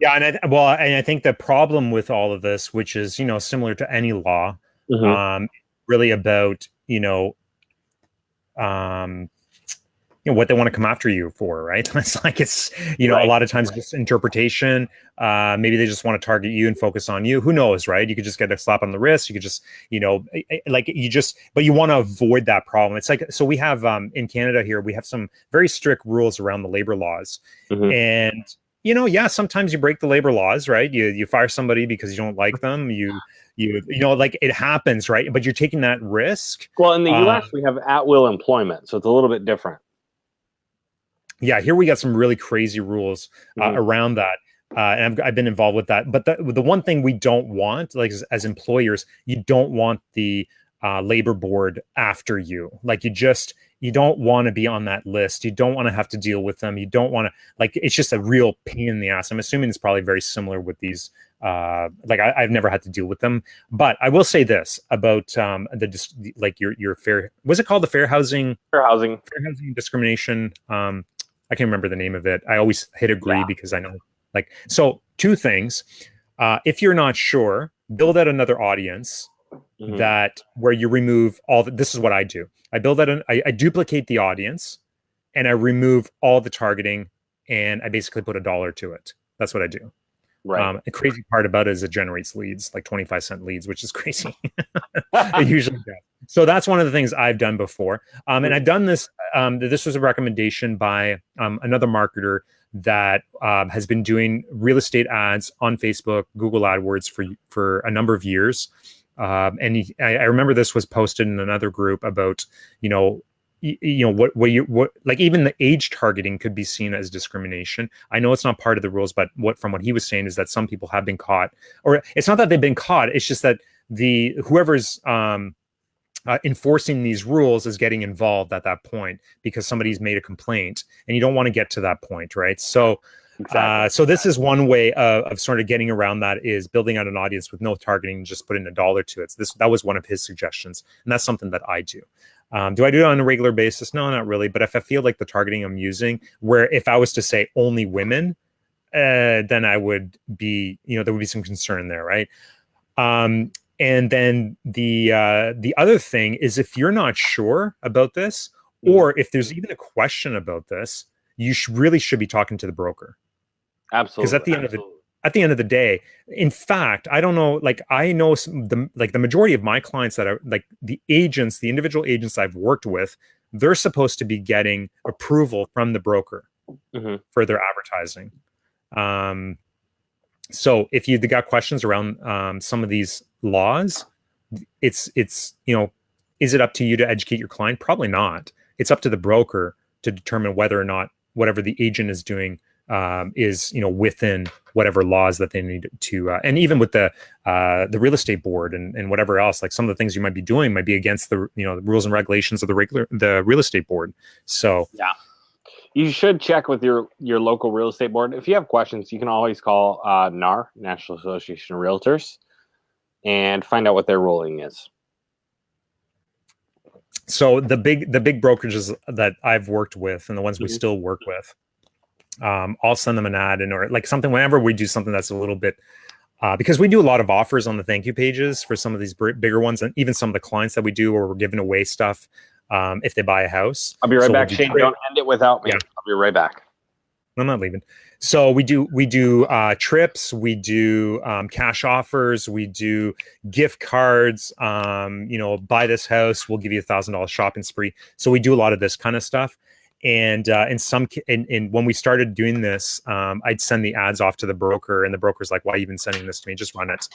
Yeah, and I think the problem with all of this, which is similar to any law, really about what they want to come after you for, right? It's like it's a lot of times just interpretation. Maybe they just want to target you and focus on you. Who knows, right? You could just get a slap on the wrist. You could just but you want to avoid that problem. It's like, so we have in Canada here, we have some very strict rules around the labor laws, and sometimes you break the labor laws, right? You fire somebody because you don't like them. Like it happens, right? But you're taking that risk. Well, in the US, we have at-will employment, so it's a little bit different. Yeah, here we got some really crazy rules around that. And I've been involved with that. But the one thing we don't want, like as employers, you don't want the labor board after you. Like you don't want to be on that list. You don't want to have to deal with them. You don't want to, like, it's just a real pain in the ass. I'm assuming it's probably very similar with these. I've never had to deal with them. But I will say this about your fair, was it called the fair housing discrimination? I can't remember the name of it. I always hit agree because I know, so two things. If you're not sure, build out another audience where you remove this is what I do. I build out I duplicate the audience and I remove all the targeting and I basically put $1 to it. That's what I do. Right. The crazy part about it is it generates leads, like 25-cent leads, which is crazy. It usually does. So that's one of the things I've done before. And I've done this. This was a recommendation by another marketer that has been doing real estate ads on Facebook, Google AdWords for a number of years. And I remember this was posted in another group about, what like even the age targeting could be seen as discrimination. I know it's not part of the rules, but from what he was saying is that some people have been caught, or it's not that they've been caught. It's just that whoever's enforcing these rules is getting involved at that point because somebody's made a complaint, and you don't want to get to that point, right? So, so this is one way of sort of getting around that, is building out an audience with no targeting, just putting $1 to it. That was one of his suggestions, and that's something that I do. Do I do it on a regular basis? No, not really. But if I feel like the targeting I'm using, where if I was to say only women, then I would be, there would be some concern there, right? And then the other thing is, if you're not sure about this, or if there's even a question about this, you really should be talking to the broker. Absolutely. Because at the end of the day, in fact, I don't know, like I know the majority of my clients that are like the individual agents I've worked with, they're supposed to be getting approval from the broker for their advertising. So if you've got questions around some of these laws, it's is it up to you to educate your client? Probably not. It's up to the broker to determine whether or not whatever the agent is doing is within whatever laws that they need to, and even with the real estate board and whatever else, like some of the things you might be doing might be against the the rules and regulations of the real estate board. So yeah, you should check with your local real estate board. If you have questions, you can always call NAR, National Association of Realtors, and find out what their ruling is. So the big brokerages that I've worked with and the ones we still work with, I'll send them an ad or like something whenever we do something that's a little bit, because we do a lot of offers on the thank you pages for some of these bigger ones, and even some of the clients that we do, where we're giving away stuff if they buy a house. I'll be right back, Shane. Don't end it without me. Yeah. I'll be right back. I'm not leaving. So we do trips, we do cash offers, we do gift cards. Buy this house, we'll give you $1,000 shopping spree. So we do a lot of this kind of stuff. And when we started doing this, I'd send the ads off to the broker, and the broker's like, "Why are you even sending this to me? Just run it.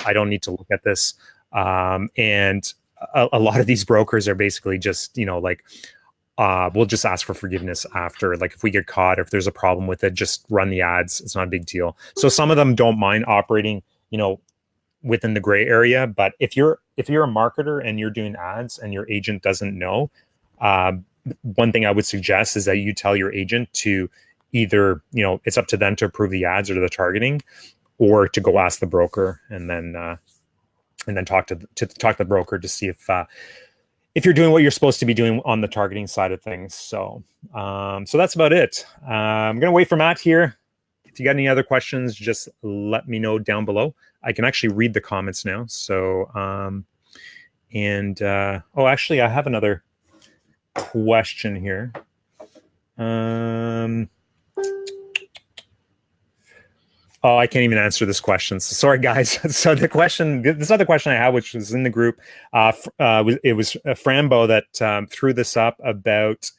I don't need to look at this." And a lot of these brokers are basically just we'll just ask for forgiveness after. Like if we get caught, or if there's a problem with it, just run the ads. It's not a big deal. So some of them don't mind operating, within the gray area. But if you're a marketer and you're doing ads and your agent doesn't know, one thing I would suggest is that you tell your agent to either, it's up to them to approve the ads or the targeting, or to go ask the broker and then talk to the broker to see if you're doing what you're supposed to be doing on the targeting side of things. So that's about it. I'm going to wait for Matt here. If you got any other questions, just let me know down below. I can actually read the comments now. So, actually I have another question here. Oh, I can't even answer this question. So sorry, guys. So this other question I had, which was in the group, it was Frambo that threw this up about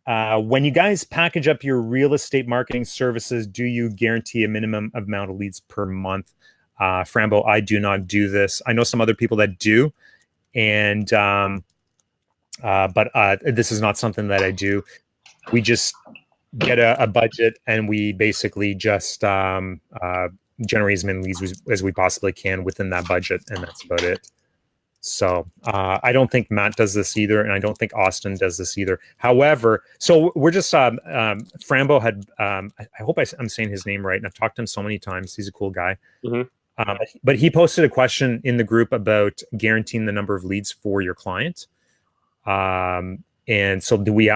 when you guys package up your real estate marketing services, do you guarantee a minimum amount of leads per month? Frambo, I do not do this. I know some other people that do, and but this is not something that I do. We just get a budget and we basically just generate as many leads as we possibly can within that budget, and that's about it. So I don't think Matt does this either, and I don't think Austin does this either. However, so we're just Frambo had I hope I'm saying his name right, and I've talked to him so many times. He's a cool guy. But he posted a question in the group about guaranteeing the number of leads for your client. And so do we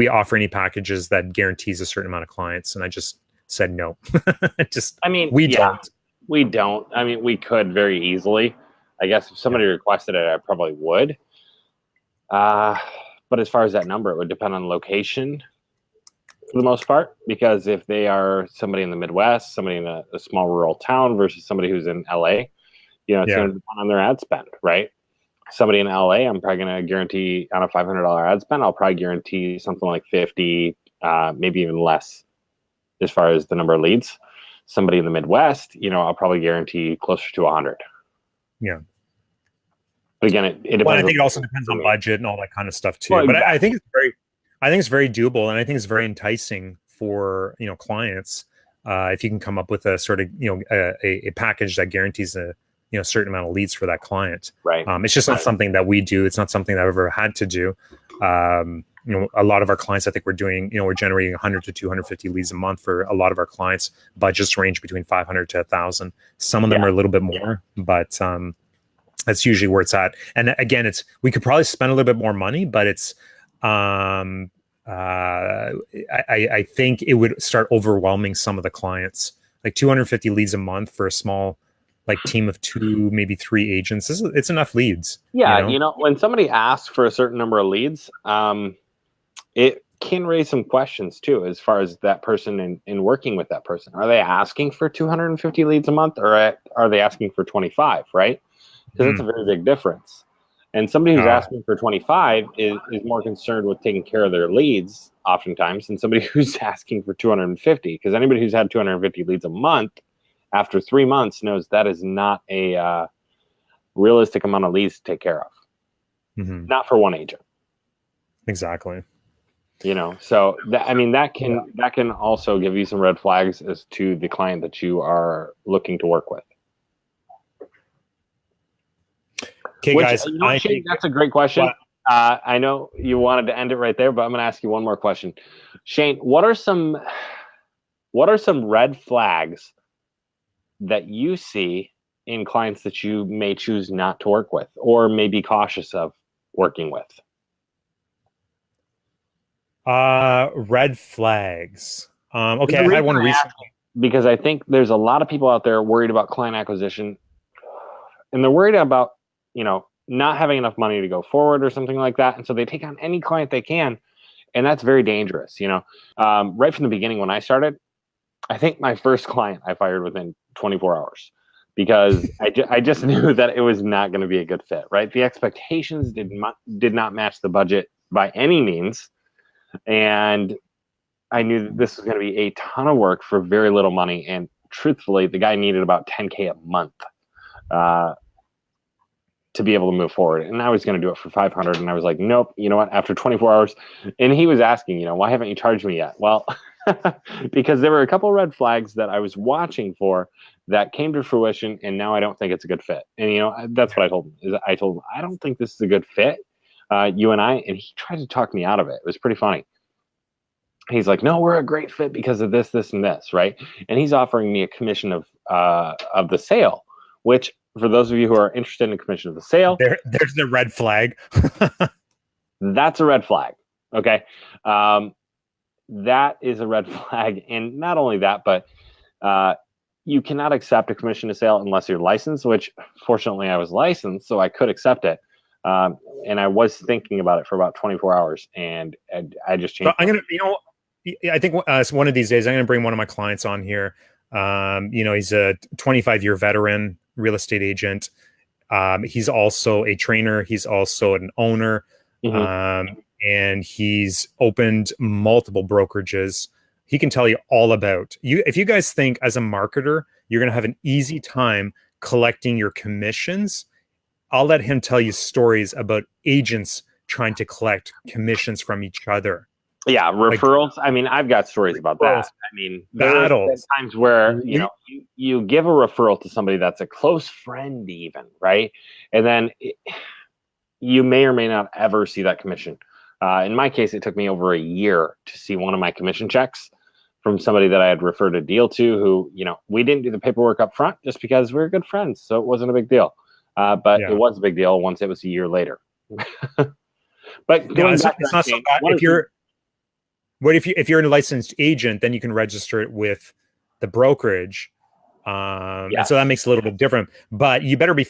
offer any packages that guarantees a certain amount of clients? And I just said no. We don't. I mean, we could very easily. I guess if somebody requested it, I probably would. But as far as that number, it would depend on location for the most part, because if they are somebody in the Midwest, somebody in a small rural town versus somebody who's in LA, it's going to depend on their ad spend, right? Somebody in LA, I'm probably going to guarantee on a $500 ad spend, I'll probably guarantee something like 50, maybe even less as far as the number of leads. Somebody in the Midwest, I'll probably guarantee closer to 100. Yeah. But again, it depends. Well, I think it also depends on budget and all that kind of stuff too. Well, exactly. But I think it's very doable, and I think it's very enticing for clients if you can come up with a sort of a package that guarantees a certain amount of leads for that client. Right. It's just not something that we do. It's not something that I've ever had to do. A lot of our clients, I think we're doing, we're generating 100 to 250 leads a month for a lot of our clients. Budgets range between 500 to 1,000. Some of them are a little bit more, but that's usually where it's at. And again, we could probably spend a little bit more money, but it's I think it would start overwhelming some of the clients. Like 250 leads a month for a small team of 2, maybe 3 agents. It's enough leads. Yeah, when somebody asks for a certain number of leads, it can raise some questions too, as far as that person in working with that person. Are they asking for 250 leads a month, or are they asking for 25, right? Because that's a very big difference. And somebody who's asking for 25 is more concerned with taking care of their leads oftentimes than somebody who's asking for 250. Because anybody who's had 250 leads a month, after 3 months, knows that is not a realistic amount of leads to take care of. Mm-hmm. Not for one agent. Exactly. So that can also give you some red flags as to the client that you are looking to work with. Okay, guys, Shayne, that's a great question. I know you wanted to end it right there, but I'm going to ask you one more question. Shayne, what are some red flags that you see in clients that you may choose not to work with, or may be cautious of working with? Red flags. Okay, I had one recently. Because I think there's a lot of people out there worried about client acquisition, and they're worried about, not having enough money to go forward or something like that. And so they take on any client they can, and that's very dangerous. Right from the beginning when I started, I think my first client I fired within 24 hours because I just knew that it was not going to be a good fit, right? The expectations did not match the budget by any means. And I knew that this was going to be a ton of work for very little money. And truthfully, the guy needed about $10K a month to be able to move forward. And I was going to do it for 500. And I was like, nope, you know what? After 24 hours, and he was asking, why haven't you charged me yet? Well, because there were a couple of red flags that I was watching for that came to fruition. And now I don't think it's a good fit. And, that's what I told him. I told him, I don't think this is a good fit, you and I. And he tried to talk me out of it. It was pretty funny. He's like, no, we're a great fit because of this, this, and this, right? And he's offering me a commission of the sale, which, for those of you who are interested in a commission of the sale, there's the red flag. That's a red flag. Okay. That is a red flag. And not only that, but you cannot accept a commission to sale unless you're licensed, which fortunately I was licensed, so I could accept it. And I was thinking about it for about 24 hours, and I just changed. I'm gonna, I think one of these days I'm going to bring one of my clients on here. He's a 25-year veteran real estate agent. He's also a trainer. He's also an owner. And he's opened multiple brokerages. He can tell you all about you. If you guys think as a marketer, you're going to have an easy time collecting your commissions, I'll let him tell you stories about agents trying to collect commissions from each other. Yeah, referrals. I mean, I've got stories about that. I mean, there's times where you give a referral to somebody that's a close friend, even, right? And then you may or may not ever see that commission. In my case, it took me over a year to see one of my commission checks from somebody that I had referred a deal to. Who, we didn't do the paperwork up front just because we were good friends, so it wasn't a big deal. But it was a big deal once it was a year later. But it's not so bad. If you're a licensed agent, then you can register it with the brokerage, and so that makes it a little bit different. But you better be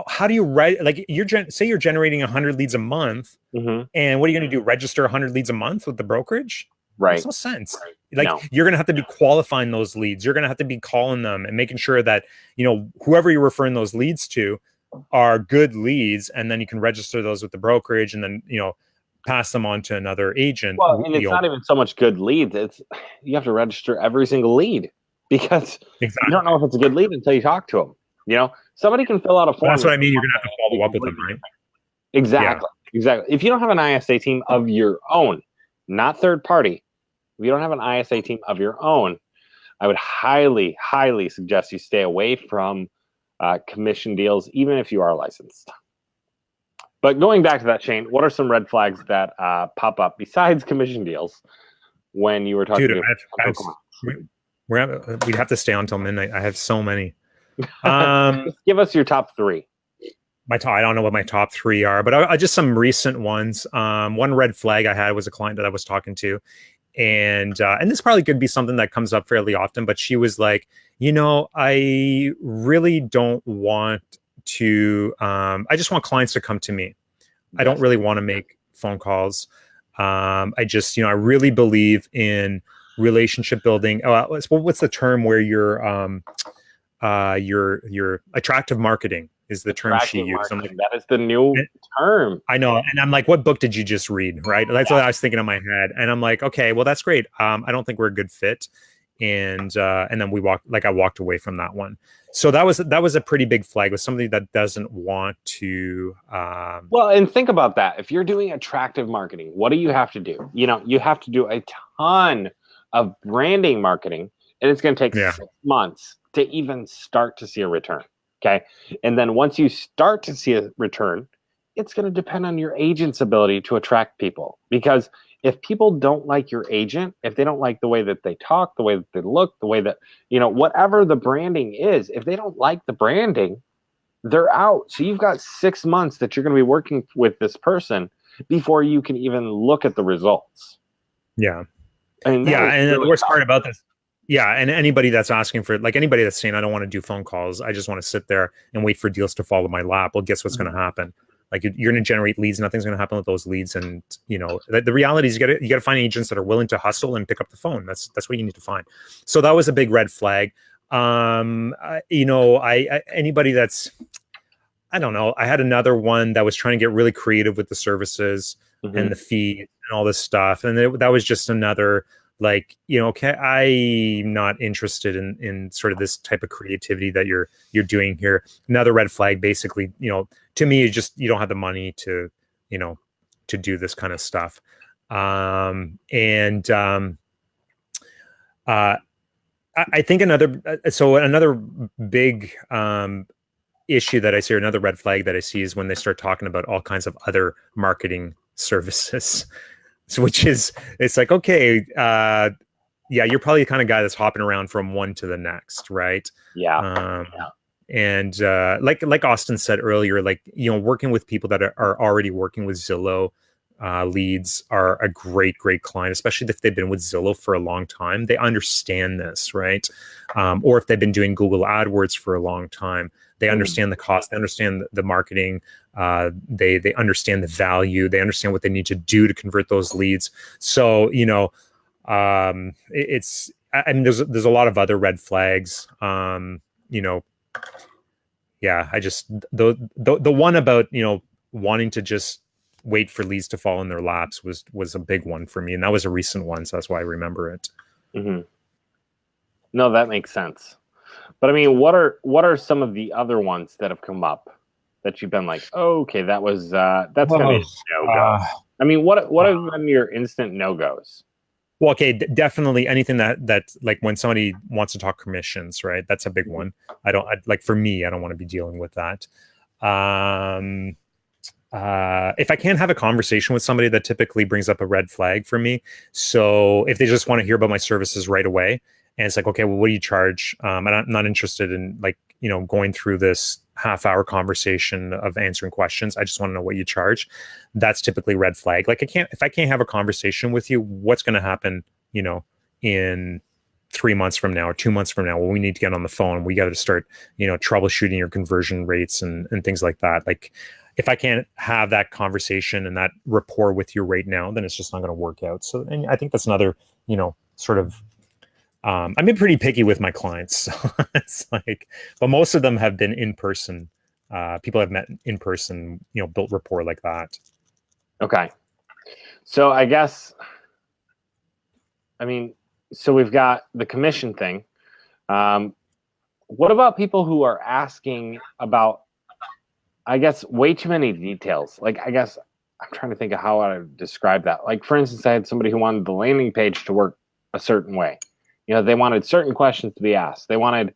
how do you say you're generating 100 leads a month, and what are you going to do? Register 100 leads a month with the brokerage? Right. Makes no sense. You're going to have to be qualifying those leads. You're going to have to be calling them and making sure that whoever you're referring those leads to are good leads, and then you can register those with the brokerage, and then pass them on to another agent. Well, and it's not even so much good leads. It's you have to register every single lead because you don't know if it's a good lead until you talk to them. Somebody can fill out a form. That's what I mean. You're gonna have to follow up with them, right? Exactly. If you don't have an ISA team of your own, not third party, if you don't have an ISA team of your own, I would highly, highly suggest you stay away from commission deals, even if you are licensed. But going back to that, Shayne, what are some red flags that pop up besides commission deals when you were talking we'd have to stay on until midnight. I have so many. Just give us your top three. I don't know what my top three are, but I just some recent ones. One red flag I had was a client that I was talking to, and this probably could be something that comes up fairly often, but she was like, I really don't want to I just want clients to come to me. I don't really want to make phone calls. I just I really believe in relationship building. What's the term where you're attractive marketing is the term she used. I'm like, that is the new term. I know, and I'm like, what book did you just read? Right, that's what I was thinking in my head, and I'm like, okay, well, that's great. I don't think we're a good fit, and then I walked away from that one. So that was a pretty big flag with somebody that doesn't want to. Well, and think about that. If you're doing attractive marketing, what do you have to do? You have to do a ton of branding marketing, and it's going to take 6 months to even start to see a return. Okay. And then once you start to see a return, it's going to depend on your agent's ability to attract people. Because if people don't like your agent, if they don't like the way that they talk, the way that they look, the way that, whatever the branding is, if they don't like the branding, they're out. So you've got 6 months that you're going to be working with this person before you can even look at the results. Yeah. And the worst part about this. Yeah, and anybody that's asking for anybody that's saying I don't want to do phone calls, I just want to sit there and wait for deals to fall in my lap. Well, guess what's going to happen? You're going to generate leads. Nothing's going to happen with those leads. And the reality is you got to find agents that are willing to hustle and pick up the phone. That's what you need to find. So that was a big red flag. Anybody that's, I don't know. I had another one that was trying to get really creative with the services and the fee and all this stuff, and that was just another. Okay, I'm not interested in sort of this type of creativity that you're doing here. Another red flag, basically, to me, you don't have the money to do this kind of stuff. I think another big issue that I see, or another red flag that I see, is when they start talking about all kinds of other marketing services. So, it's like, okay, you're probably the kind of guy that's hopping around from one to the next, right? Yeah. And like Austin said earlier, working with people that are already working with Zillow, leads are a great client, especially if they've been with Zillow for a long time. They understand this, right? Or if they've been doing Google AdWords for a long time, they understand the cost, they understand the marketing, they understand the value, they understand what they need to do to convert those leads. So, you know, I mean, there's a lot of other red flags, you know. Yeah, I just the one about, you know, wanting to just wait for leads to fall in their laps was a big one for me, and that was a recent one, so that's why I remember it. Mm-hmm. No, that makes sense. But I mean, what are some of the other ones that have come up that you've been like, oh, okay, that's kind of a no-go? I mean, what have been your instant no-goes? Well, okay, definitely anything that like when somebody wants to talk commissions, right? That's a big one. Like for me, I don't want to be dealing with that. If I can't have a conversation with somebody, that typically brings up a red flag for me. So if they just want to hear about my services right away, and it's like, okay, well, what do you charge? I'm not interested in, like, you know, going through this half-hour conversation of answering questions. I just want to know what you charge. That's typically red flag. Like, if I can't have a conversation with you, what's going to happen, you know, in 3 months from now or 2 months from now? Well, we need to get on the phone. We got to start, you know, troubleshooting your conversion rates and things like that. Like, if I can't have that conversation and that rapport with you right now, then it's just not going to work out. So, and I think that's another, you know, sort of, I've been pretty picky with my clients. So it's like, but most of them have been in person. People have met in person, you know, built rapport like that. Okay. So I guess, I mean, so we've got the commission thing. What about people who are asking about, I guess, way too many details? Like, I guess I'm trying to think of how I would describe that. Like, for instance, I had somebody who wanted the landing page to work a certain way. You know, they wanted certain questions to be asked. They wanted,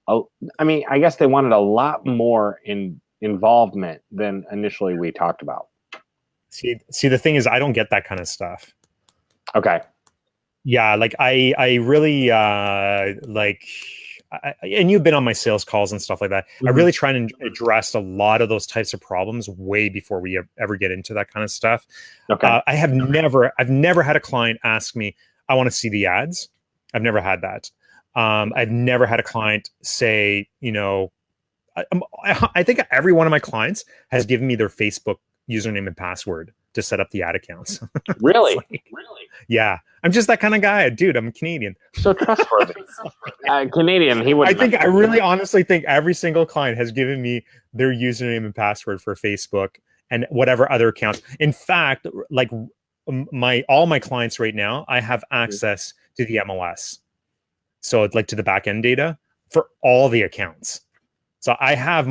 I guess they wanted a lot more involvement than initially we talked about. See, the thing is, I don't get that kind of stuff. Okay. Yeah, like I really like, and you've been on my sales calls and stuff like that. Mm-hmm. I really try and address a lot of those types of problems way before we ever get into that kind of stuff. Okay. I've never had a client ask me, I want to see the ads. I've never had that. I've never had a client say, you know, I think every one of my clients has given me their Facebook username and password to set up the ad accounts. Really? Really? Yeah. I'm just that kind of guy, dude. I'm Canadian. So trustworthy. Canadian, he would. I really honestly think every single client has given me their username and password for Facebook and whatever other accounts. In fact, like all my clients right now, I have access to the MLS. So it's like to the back end data for all the accounts. So I have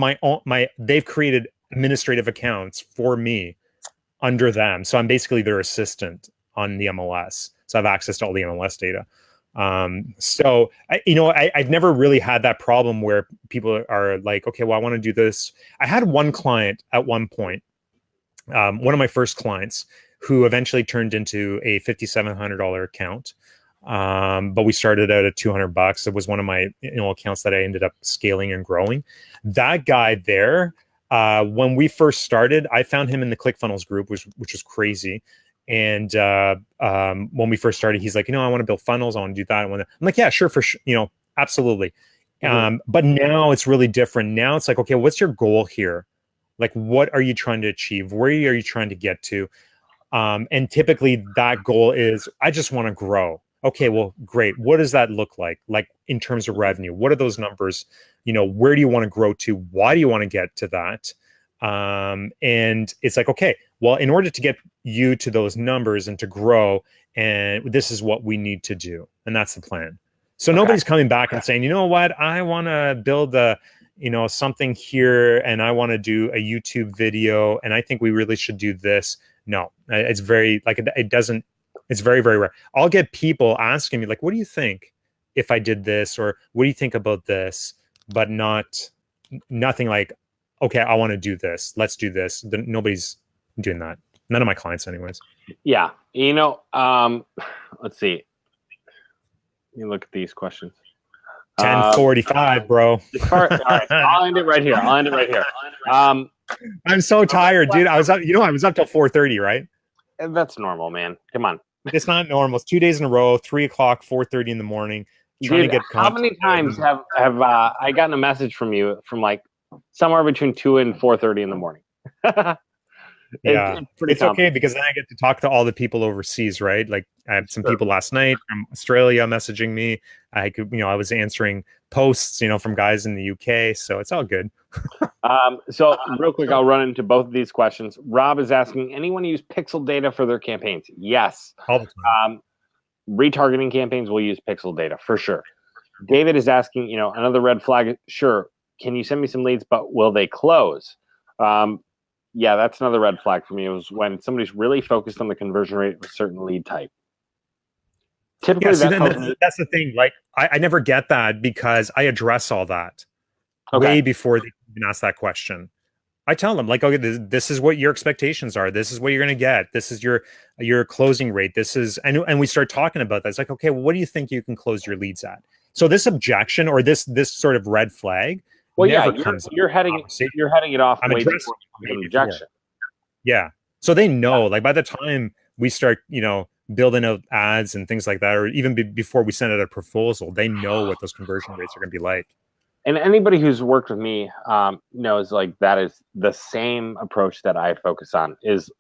they've created administrative accounts for me under them. So I'm basically their assistant on the MLS. So I have access to all the MLS data. So I've never really had that problem where people are like, okay, well, I want to do this. I had one client at one point, one of my first clients, who eventually turned into a $5,700 account. But we started out at $200. It was one of my accounts that I ended up scaling and growing. That guy there, when we first started, I found him in the ClickFunnels group, which was crazy. And when we first started, he's like, I want to build funnels. I want to do that. I'm like, yeah, sure, for sure, absolutely. But now it's really different. Now it's like, okay, what's your goal here? Like, what are you trying to achieve? Where are you trying to get to? And typically that goal is, I just want to grow. Okay, well, great. What does that look like? Like in terms of revenue, what are those numbers? Where do you want to grow to? Why do you want to get to that? And it's like, okay, well, in order to get you to those numbers and to grow, and this is what we need to do. And that's the plan. So nobody's coming back and saying, you know what, I want to build something here, and I want to do a YouTube video, and I think we really should do this. No, it's very, like, it doesn't, it's very, very rare. I'll get people asking me, like, what do you think if I did this? Or what do you think about this? But nothing like, okay, I want to do this. Let's do this. Nobody's doing that. None of my clients anyways. Yeah. Let's see. Let me look at these questions. 10:45, bro. All right, I'll end it right here. I'm so tired, dude. I was up till 4:30, right? that's normal, man. Come on. It's not normal. It's 2 days in a row, 3 o'clock, 4:30 in the morning. Trying Dude, to get how many times have I gotten a message from you from like somewhere between 2 and 4:30 in the morning? Yeah, pretty it's okay because then I get to talk to all the people overseas, right? Like I had some people last night from Australia messaging me. I was answering posts, from guys in the UK, so it's all good. So real quick, I'll run into both of these questions. Rob is asking, anyone use pixel data for their campaigns? Yes. All the time. Retargeting campaigns will use pixel data for sure. David is asking, another red flag. Sure. Can you send me some leads, but will they close? Yeah, that's another red flag for me. It was when somebody's really focused on the conversion rate of a certain lead type. Typically, that's the thing. Like, I never get that because I address all that way before they even ask that question. I tell them, like, okay, this is what your expectations are. This is what you're going to get. This is your closing rate. This is, and we start talking about that. It's like, okay, well, what do you think you can close your leads at? So this objection or this sort of red flag. Well, you're heading it off way before an objection. Yeah. So they know, like by the time we start, building out ads and things like that, or even before we send out a proposal, they know what those conversion rates are going to be like. And anybody who's worked with me knows like that is the same approach that I focus on is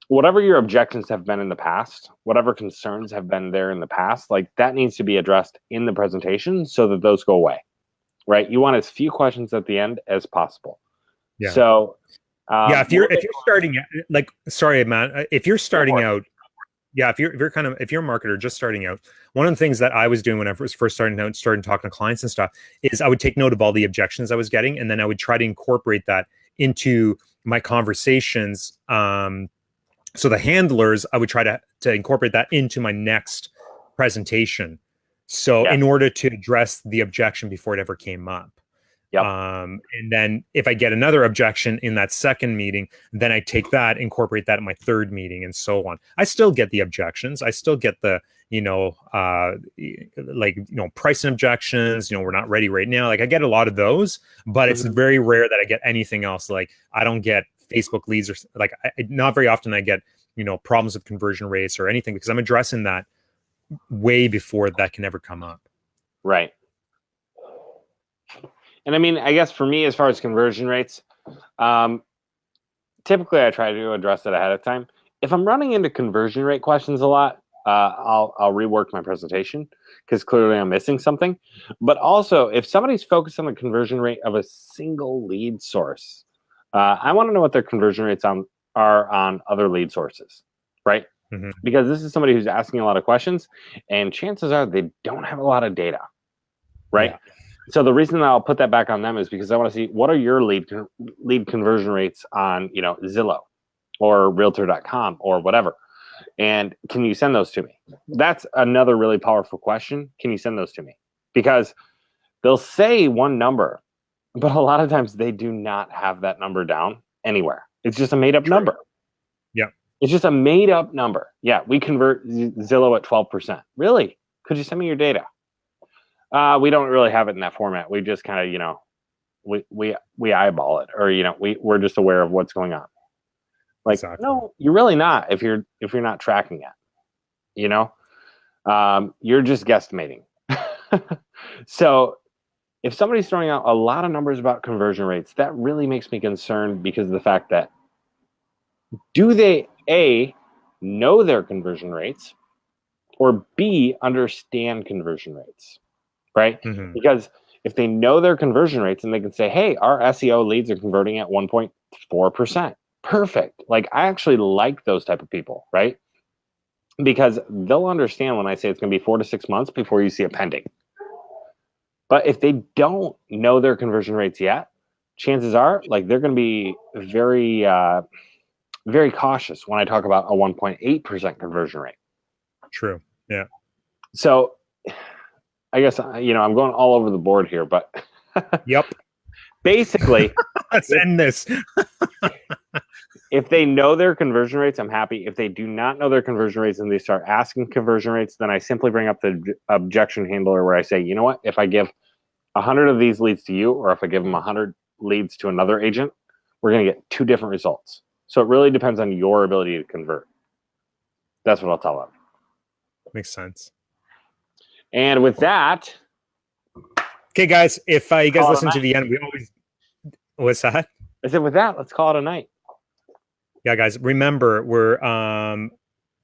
whatever your objections have been in the past, whatever concerns have been there in the past, like that needs to be addressed in the presentation so that those go away. Right? You want as few questions at the end as possible. Yeah. So, if you're starting, like, sorry, Matt, if you're starting out, if you're a marketer just starting out, one of the things that I was doing when I was first starting talking to clients and stuff is I would take note of all the objections I was getting, and then I would try to incorporate that into my conversations. So the handlers, I would try to incorporate that into my next presentation. So in order to address the objection before it ever came up. And then if I get another objection in that second meeting, then I take that, incorporate that in my third meeting, and so on. I still get the objections. I still get the, pricing objections, we're not ready right now. Like I get a lot of those, but it's very rare that I get anything else. Like I don't get Facebook leads or like not very often I get, problems with conversion rates or anything because I'm addressing that way before that can ever come up. Right. And I mean, I guess for me, as far as conversion rates, typically I try to address it ahead of time. If I'm running into conversion rate questions a lot, I'll rework my presentation because clearly I'm missing something. But also, if somebody's focused on the conversion rate of a single lead source, I want to know what their conversion rates are on other lead sources, right? Mm-hmm. Because this is somebody who's asking a lot of questions, and chances are they don't have a lot of data, right? Yeah. So the reason that I'll put that back on them is because I want to see what are your lead conversion rates on, Zillow or Realtor.com or whatever. And can you send those to me? That's another really powerful question. Can you send those to me? Because they'll say one number, but a lot of times they do not have that number down anywhere. It's just a made up number. Yeah. It's just a made up number. Yeah. We convert Zillow at 12%. Really? Could you send me your data? We don't really have it in that format. We just kind of, we eyeball it, or we're just aware of what's going on. Like, exactly. No, you're really not. If you're not tracking it, you're just guesstimating. So, if somebody's throwing out a lot of numbers about conversion rates, that really makes me concerned because of the fact that do they A, know their conversion rates, or B, understand conversion rates? Right? Mm-hmm. Because if they know their conversion rates and they can say, hey, our SEO leads are converting at 1.4%. Perfect. Like, I actually like those type of people, right? Because they'll understand when I say it's going to be 4 to 6 months before you see a pending. But if they don't know their conversion rates yet, chances are, like, they're going to be very, very cautious when I talk about a 1.8% conversion rate. True. Yeah. So, I guess, I'm going all over the board here, but yep. Basically, let's end this. If they know their conversion rates, I'm happy. If they do not know their conversion rates and they start asking conversion rates, then I simply bring up the objection handler where I say, you know what? If I give 100 of these leads to you, or if I give them 100 leads to another agent, we're going to get 2 different results. So it really depends on your ability to convert. That's what I'll tell them. Makes sense. And with that, okay, guys, if you guys Call it a listen to night. the end, we always. What's that? I said, with that, let's call it a night. Yeah, guys, remember we're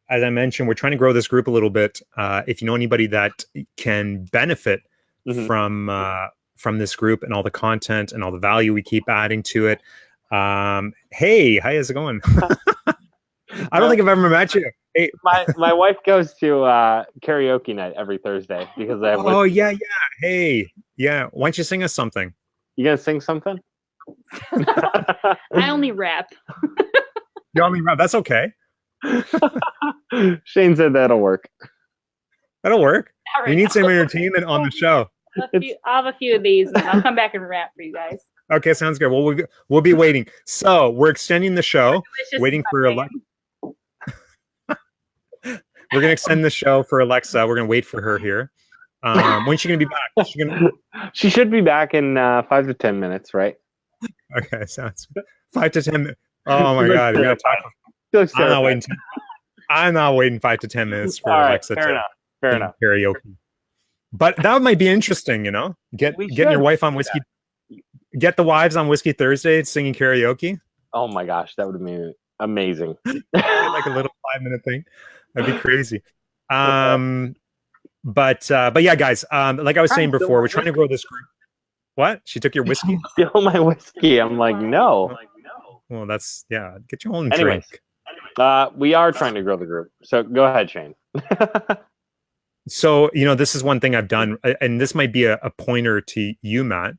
as I mentioned, we're trying to grow this group a little bit. If you know anybody that can benefit from this group and all the content and all the value we keep adding to it, hey, how's it going? I don't think I've ever met you. Hey. My wife goes to karaoke night every Thursday because I have. Oh yeah. Hey, yeah. Why don't you sing us something? You gonna sing something? I only rap. You only rap. That's okay. Shayne said that'll work. That'll work. All right, We need some entertainment on the show. I'll have a few of these, and I'll come back and rap for you guys. Okay, sounds good. Well, we'll be waiting. So we're extending the show, waiting for Alexa. We're gonna extend the show for Alexa. We're gonna wait for her here. When's she gonna be back? She should be back in 5 to 10 minutes, right? Okay, sounds 5 to 10 minutes. Oh my God, you gotta talk. I'm not waiting 5 to 10 minutes for Alexa to fair enough. karaoke. But that might be interesting, you know. Getting your wife on whiskey. Get the wives on Whiskey Thursday singing karaoke. Oh my gosh, that would be amazing. Like a little 5-minute thing. That'd be crazy. But yeah, guys. Like I was saying before, we're trying to grow this group. What? She took your whiskey? Steal my whiskey. I'm like, no. Well, that's get your own Anyways, drink. We are trying to grow the group. So go ahead, Shayne. So, this is one thing I've done, and this might be a pointer to you, Matt,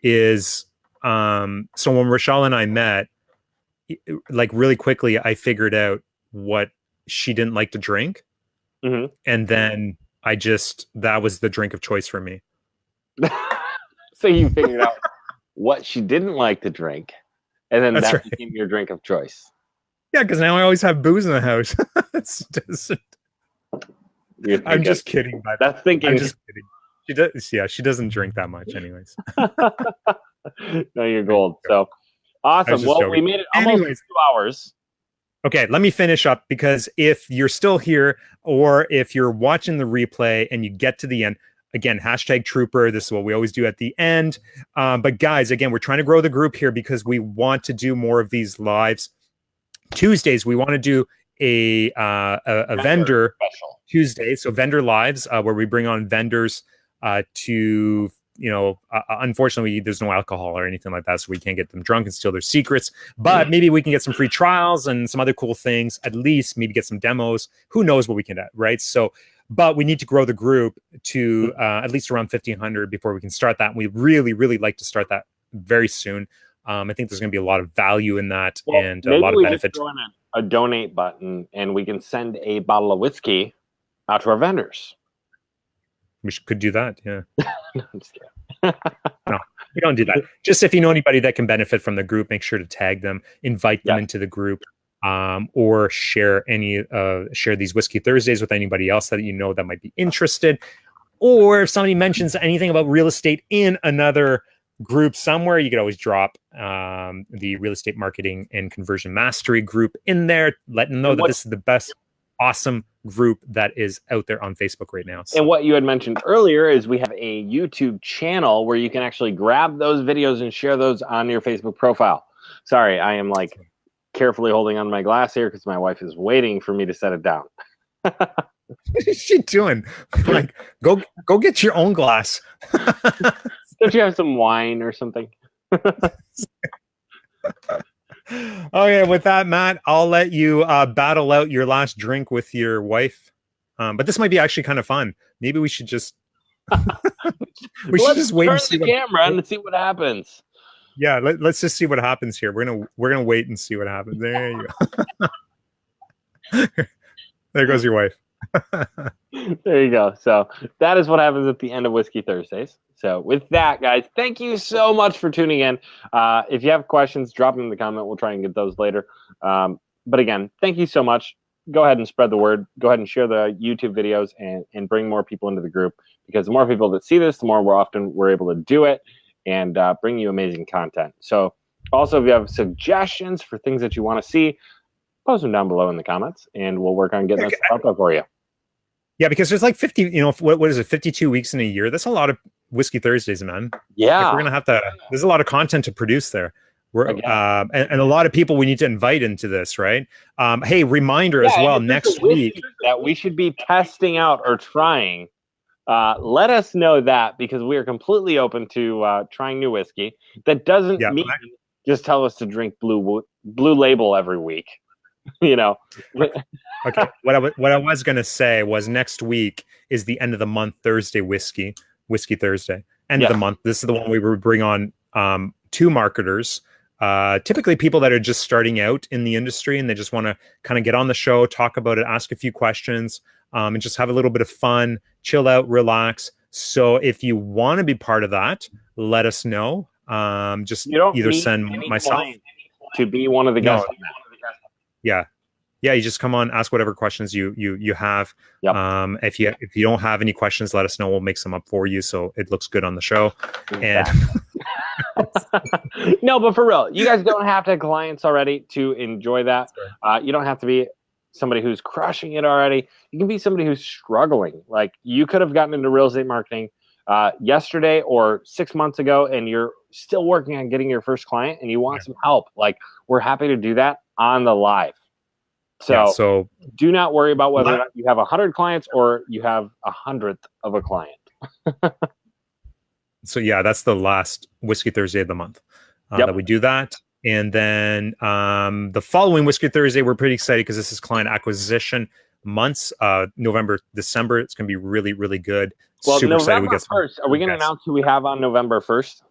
is so when Rochelle and I met, like really quickly, I figured out what she didn't like to drink. Mm-hmm. And then that was the drink of choice for me. So you figured out what she didn't like to drink, and then that became your drink of choice. Yeah, because now I always have booze in the house. I'm just kidding. That's thinking. I'm just kidding. She does. Yeah, she doesn't drink that much, anyways. No, you're gold. So awesome. Well, we made it almost 2 hours. Okay, let me finish up, because if you're still here or if you're watching the replay and you get to the end, again, #Trooper. This is what we always do at the end. But guys, again, we're trying to grow the group here because we want to do more of these lives. Tuesdays, we want to do a vendor special Tuesday. So vendor lives, where we bring on vendors to, unfortunately, there's no alcohol or anything like that, so we can't get them drunk and steal their secrets. But maybe we can get some free trials and some other cool things. At least maybe get some demos. Who knows what we can do, right? So, but we need to grow the group to at least around 1,500 before we can start that. And we really, really like to start that very soon. I think there's going to be a lot of value in that, and a lot of benefit. Throw in a donate button, and we can send a bottle of whiskey out to our vendors. We could do that, yeah. No, I'm just kidding. No, we don't do that. Just if you know anybody that can benefit from the group, make sure to tag them, invite them into the group, or share these Whiskey Thursdays with anybody else that you know that might be interested. Or if somebody mentions anything about real estate in another group somewhere, you could always drop the real estate marketing and conversion mastery group in there, letting them know that this is the best awesome group that is out there on Facebook right now. So. And what you had mentioned earlier is we have a YouTube channel where you can actually grab those videos and share those on your Facebook profile. Sorry, I am like carefully holding on my glass here because my wife is waiting for me to set it down. What is she doing? Like, go get your own glass. Don't you have some wine or something? Okay, with that, Matt, I'll let you battle out your last drink with your wife. But this might be actually kind of fun. Maybe we should just just wait and see the camera and see what happens. Yeah, let's just see what happens here. We're gonna wait and see what happens. There you go. There goes your wife. There you go. So that is what happens at the end of Whiskey Thursdays. So with that, guys, thank you so much for tuning in. If you have questions, drop them in the comment. We'll try and get those later. But again, thank you so much. Go ahead and spread the word. Go ahead and share the YouTube videos and bring more people into the group, because the more people that see this, the more we're able to do it and bring you amazing content. So also, if you have suggestions for things that you want to see, post them down below in the comments, and we'll work on getting that stuff out there for you. Yeah, because there's like 50, what is it, 52 weeks in a year? That's a lot of Whiskey Thursdays, man. Yeah. Like we're going to have to, there's a lot of content to produce there. We're, and a lot of people we need to invite into this, right? Hey, reminder as well, next week. That we should be testing out or trying. Let us know that, because we are completely open to trying new whiskey. That doesn't mean just tell us to drink Blue Label every week. Okay. What I was gonna say was next week is the end of the month Thursday Whiskey Thursday. End of the month. This is the one we would bring on 2 marketers. Typically people that are just starting out in the industry and they just want to kind of get on the show, talk about it, ask a few questions, and just have a little bit of fun, chill out, relax. So if you want to be part of that, let us know. Just either send myself to be one of the guests. Yeah. You just come on, ask whatever questions you have. Yep. If you don't have any questions, let us know. We'll make some up for you so it looks good on the show. And no, but for real, you guys don't have to have clients already to enjoy that. You don't have to be somebody who's crushing it already. You can be somebody who's struggling. Like, you could have gotten into real estate marketing yesterday or 6 months ago, and you're still working on getting your first client and you want some help. Like, we're happy to do that on the live. So do not worry about whether or not you have 100 clients or you have 100th of a client. So yeah, that's the last Whiskey Thursday of the month that we do that. And then the following Whiskey Thursday, we're pretty excited because this is client acquisition months, November, December. It's going to be really, really good. Well, super November excited. 1st, are we going to announce who we have on November 1st?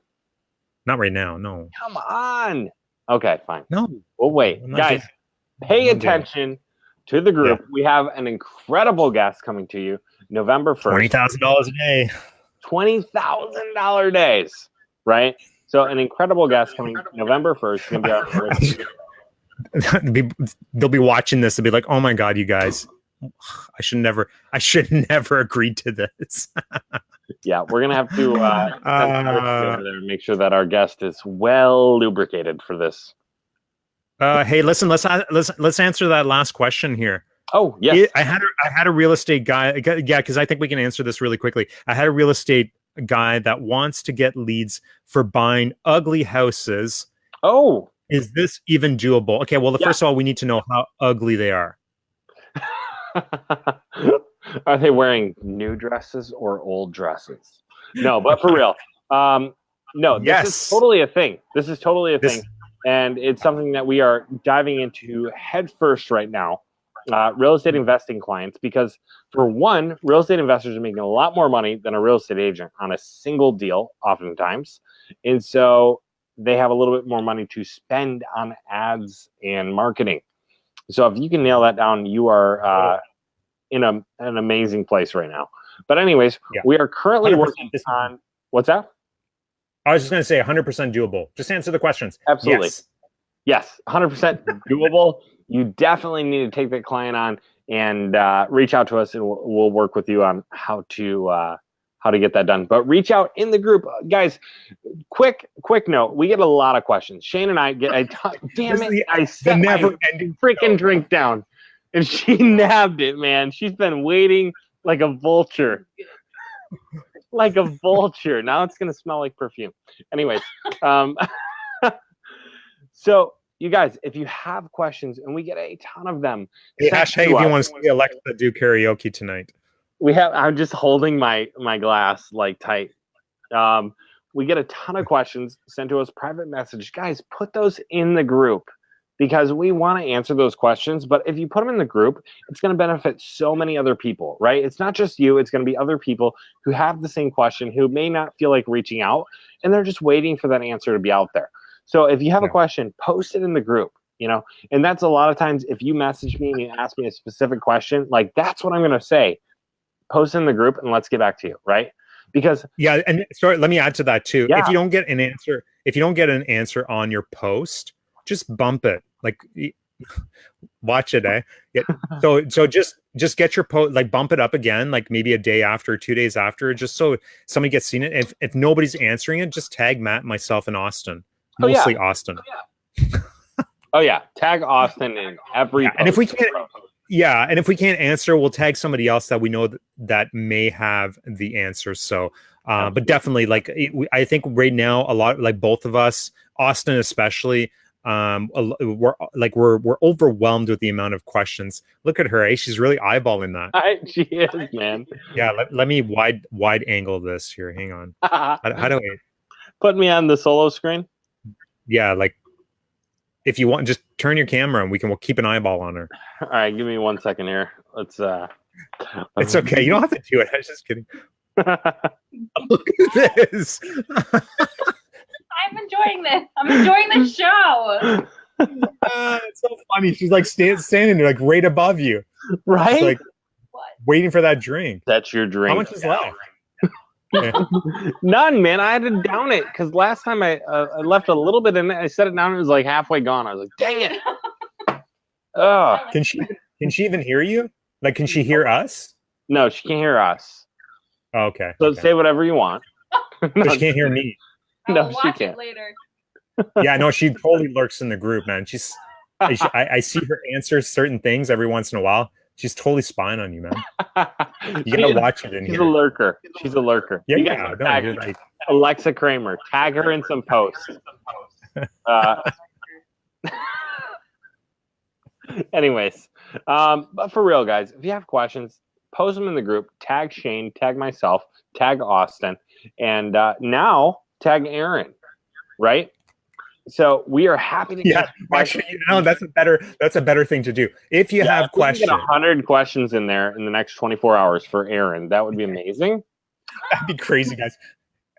Not right now, no. Come on. Okay, fine. No. We'll wait. Guys, pay attention to the group. Yeah. We have an incredible guest coming to you November 1st. $20,000 a day. $20,000 days, right? So an incredible guest coming November 1st. Gonna be they'll be watching this and be like, "Oh my God, you guys! I should never agreed to this." Yeah, we're gonna have to over there and make sure that our guest is well lubricated for this. Hey, listen, let's answer that last question here. Oh, yes. I had a real estate guy. Yeah, because I think we can answer this really quickly. I had a real estate guy that wants to get leads for buying ugly houses. Oh, is this even doable? Okay, well, first of all, we need to know how ugly they are. Are they wearing new dresses or old dresses? No, but for real. No, this is totally a thing. This is totally a thing. And it's something that we are diving into head first right now. Real estate investing clients, because for one, real estate investors are making a lot more money than a real estate agent on a single deal oftentimes. And so they have a little bit more money to spend on ads and marketing. So if you can nail that down, you are in an amazing place right now. But anyways, we are currently working on, what's that? I was just going to say 100% doable. Just answer the questions. Absolutely. Yes, 100% doable. You definitely need to take that client on and reach out to us, and we'll work with you on how to get that done. But reach out in the group, guys. Quick note: we get a lot of questions. Shayne and I get. I set my freaking drink down, and she nabbed it. Man, she's been waiting like a vulture. Like a vulture. Now it's gonna smell like perfume. Anyways, so you guys, if you have questions, and we get a ton of them, hey, if you want to see Alexa do karaoke tonight, I'm just holding my glass like tight. We get a ton of questions sent to us private message. Guys, put those in the group, because we want to answer those questions. But if you put them in the group, it's going to benefit so many other people, right? It's not just you. It's going to be other people who have the same question, who may not feel like reaching out, and they're just waiting for that answer to be out there. So if you have a question, post it in the group, and that's a lot of times if you message me and you ask me a specific question, like that's what I'm going to say. Post in the group and let's get back to you, right? Because and sorry, let me add to that too. If you don't get an answer on your post, just bump it. Like, watch it, eh? Yeah. So just get your post, like bump it up again, like maybe a day after, 2 days after, just so somebody gets seen it. If nobody's answering it, just tag Matt, myself, and Austin. Mostly Austin. Oh yeah, tag Austin in every. And if we can't, and if we can't answer, we'll tag somebody else that we know that may have the answer. So, but definitely, like I think right now, a lot, like both of us, Austin especially, we're overwhelmed with the amount of questions. Look at her, she's really eyeballing that. She is, man. Yeah, let me wide angle this here. Hang on. How do I put me on the solo screen? Yeah, like if you want, just turn your camera and we'll keep an eyeball on her. All right, give me 1 second here. Let's It's okay. You don't have to do it. I was just kidding. Look at this. I'm enjoying this. I'm enjoying the show. It's so funny. She's like standing there, like right above you, right? She's like waiting for that drink. That's your drink. How much is left? None, man. I had to down it because last time I left a little bit in it. I set it down and it was like halfway gone. I was like, dang it. Can she even hear you? Like, can she hear us? No, she can't hear us. Oh, okay. So say whatever you want. No, she can't hear me. No, she can't. Later. Yeah, no, she totally lurks in the group, man. I see her answer certain things every once in a while. She's totally spying on you, man. You gotta watch it in here. She's a lurker. She's a lurker. Yeah, no, like... Alexa Cramer. Tag her in some posts. Anyways, but for real, guys, if you have questions, post them in the group. Tag Shayne, tag myself, tag Austin, and now tag Aaron. Right? So we are happy to get actually, that's a better thing to do. If you have questions, get 100 questions in there in the next 24 hours for Aaron. That would be amazing. That'd be crazy, guys.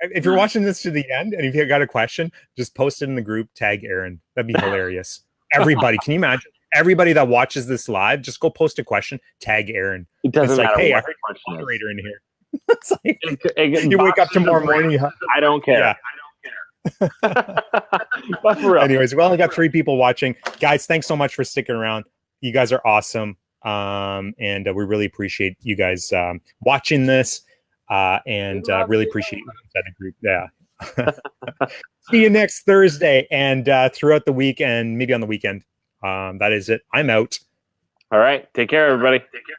If you're watching this to the end and if you got a question, just post it in the group, tag Aaron. That'd be hilarious. Everybody, can you imagine? Everybody that watches this live, just go post a question, tag Aaron. It doesn't matter. Hey, I heard moderator in here. It's like, you wake up tomorrow morning. I don't care. Yeah. But for real. Anyways, we only got 3 people watching. Guys, thanks so much for sticking around. You guys are awesome. And we really appreciate you guys watching this. And really appreciate you inside the group. Yeah. See you next Thursday and throughout the week and maybe on the weekend. That is it. I'm out. All right. Take care, everybody. Take care.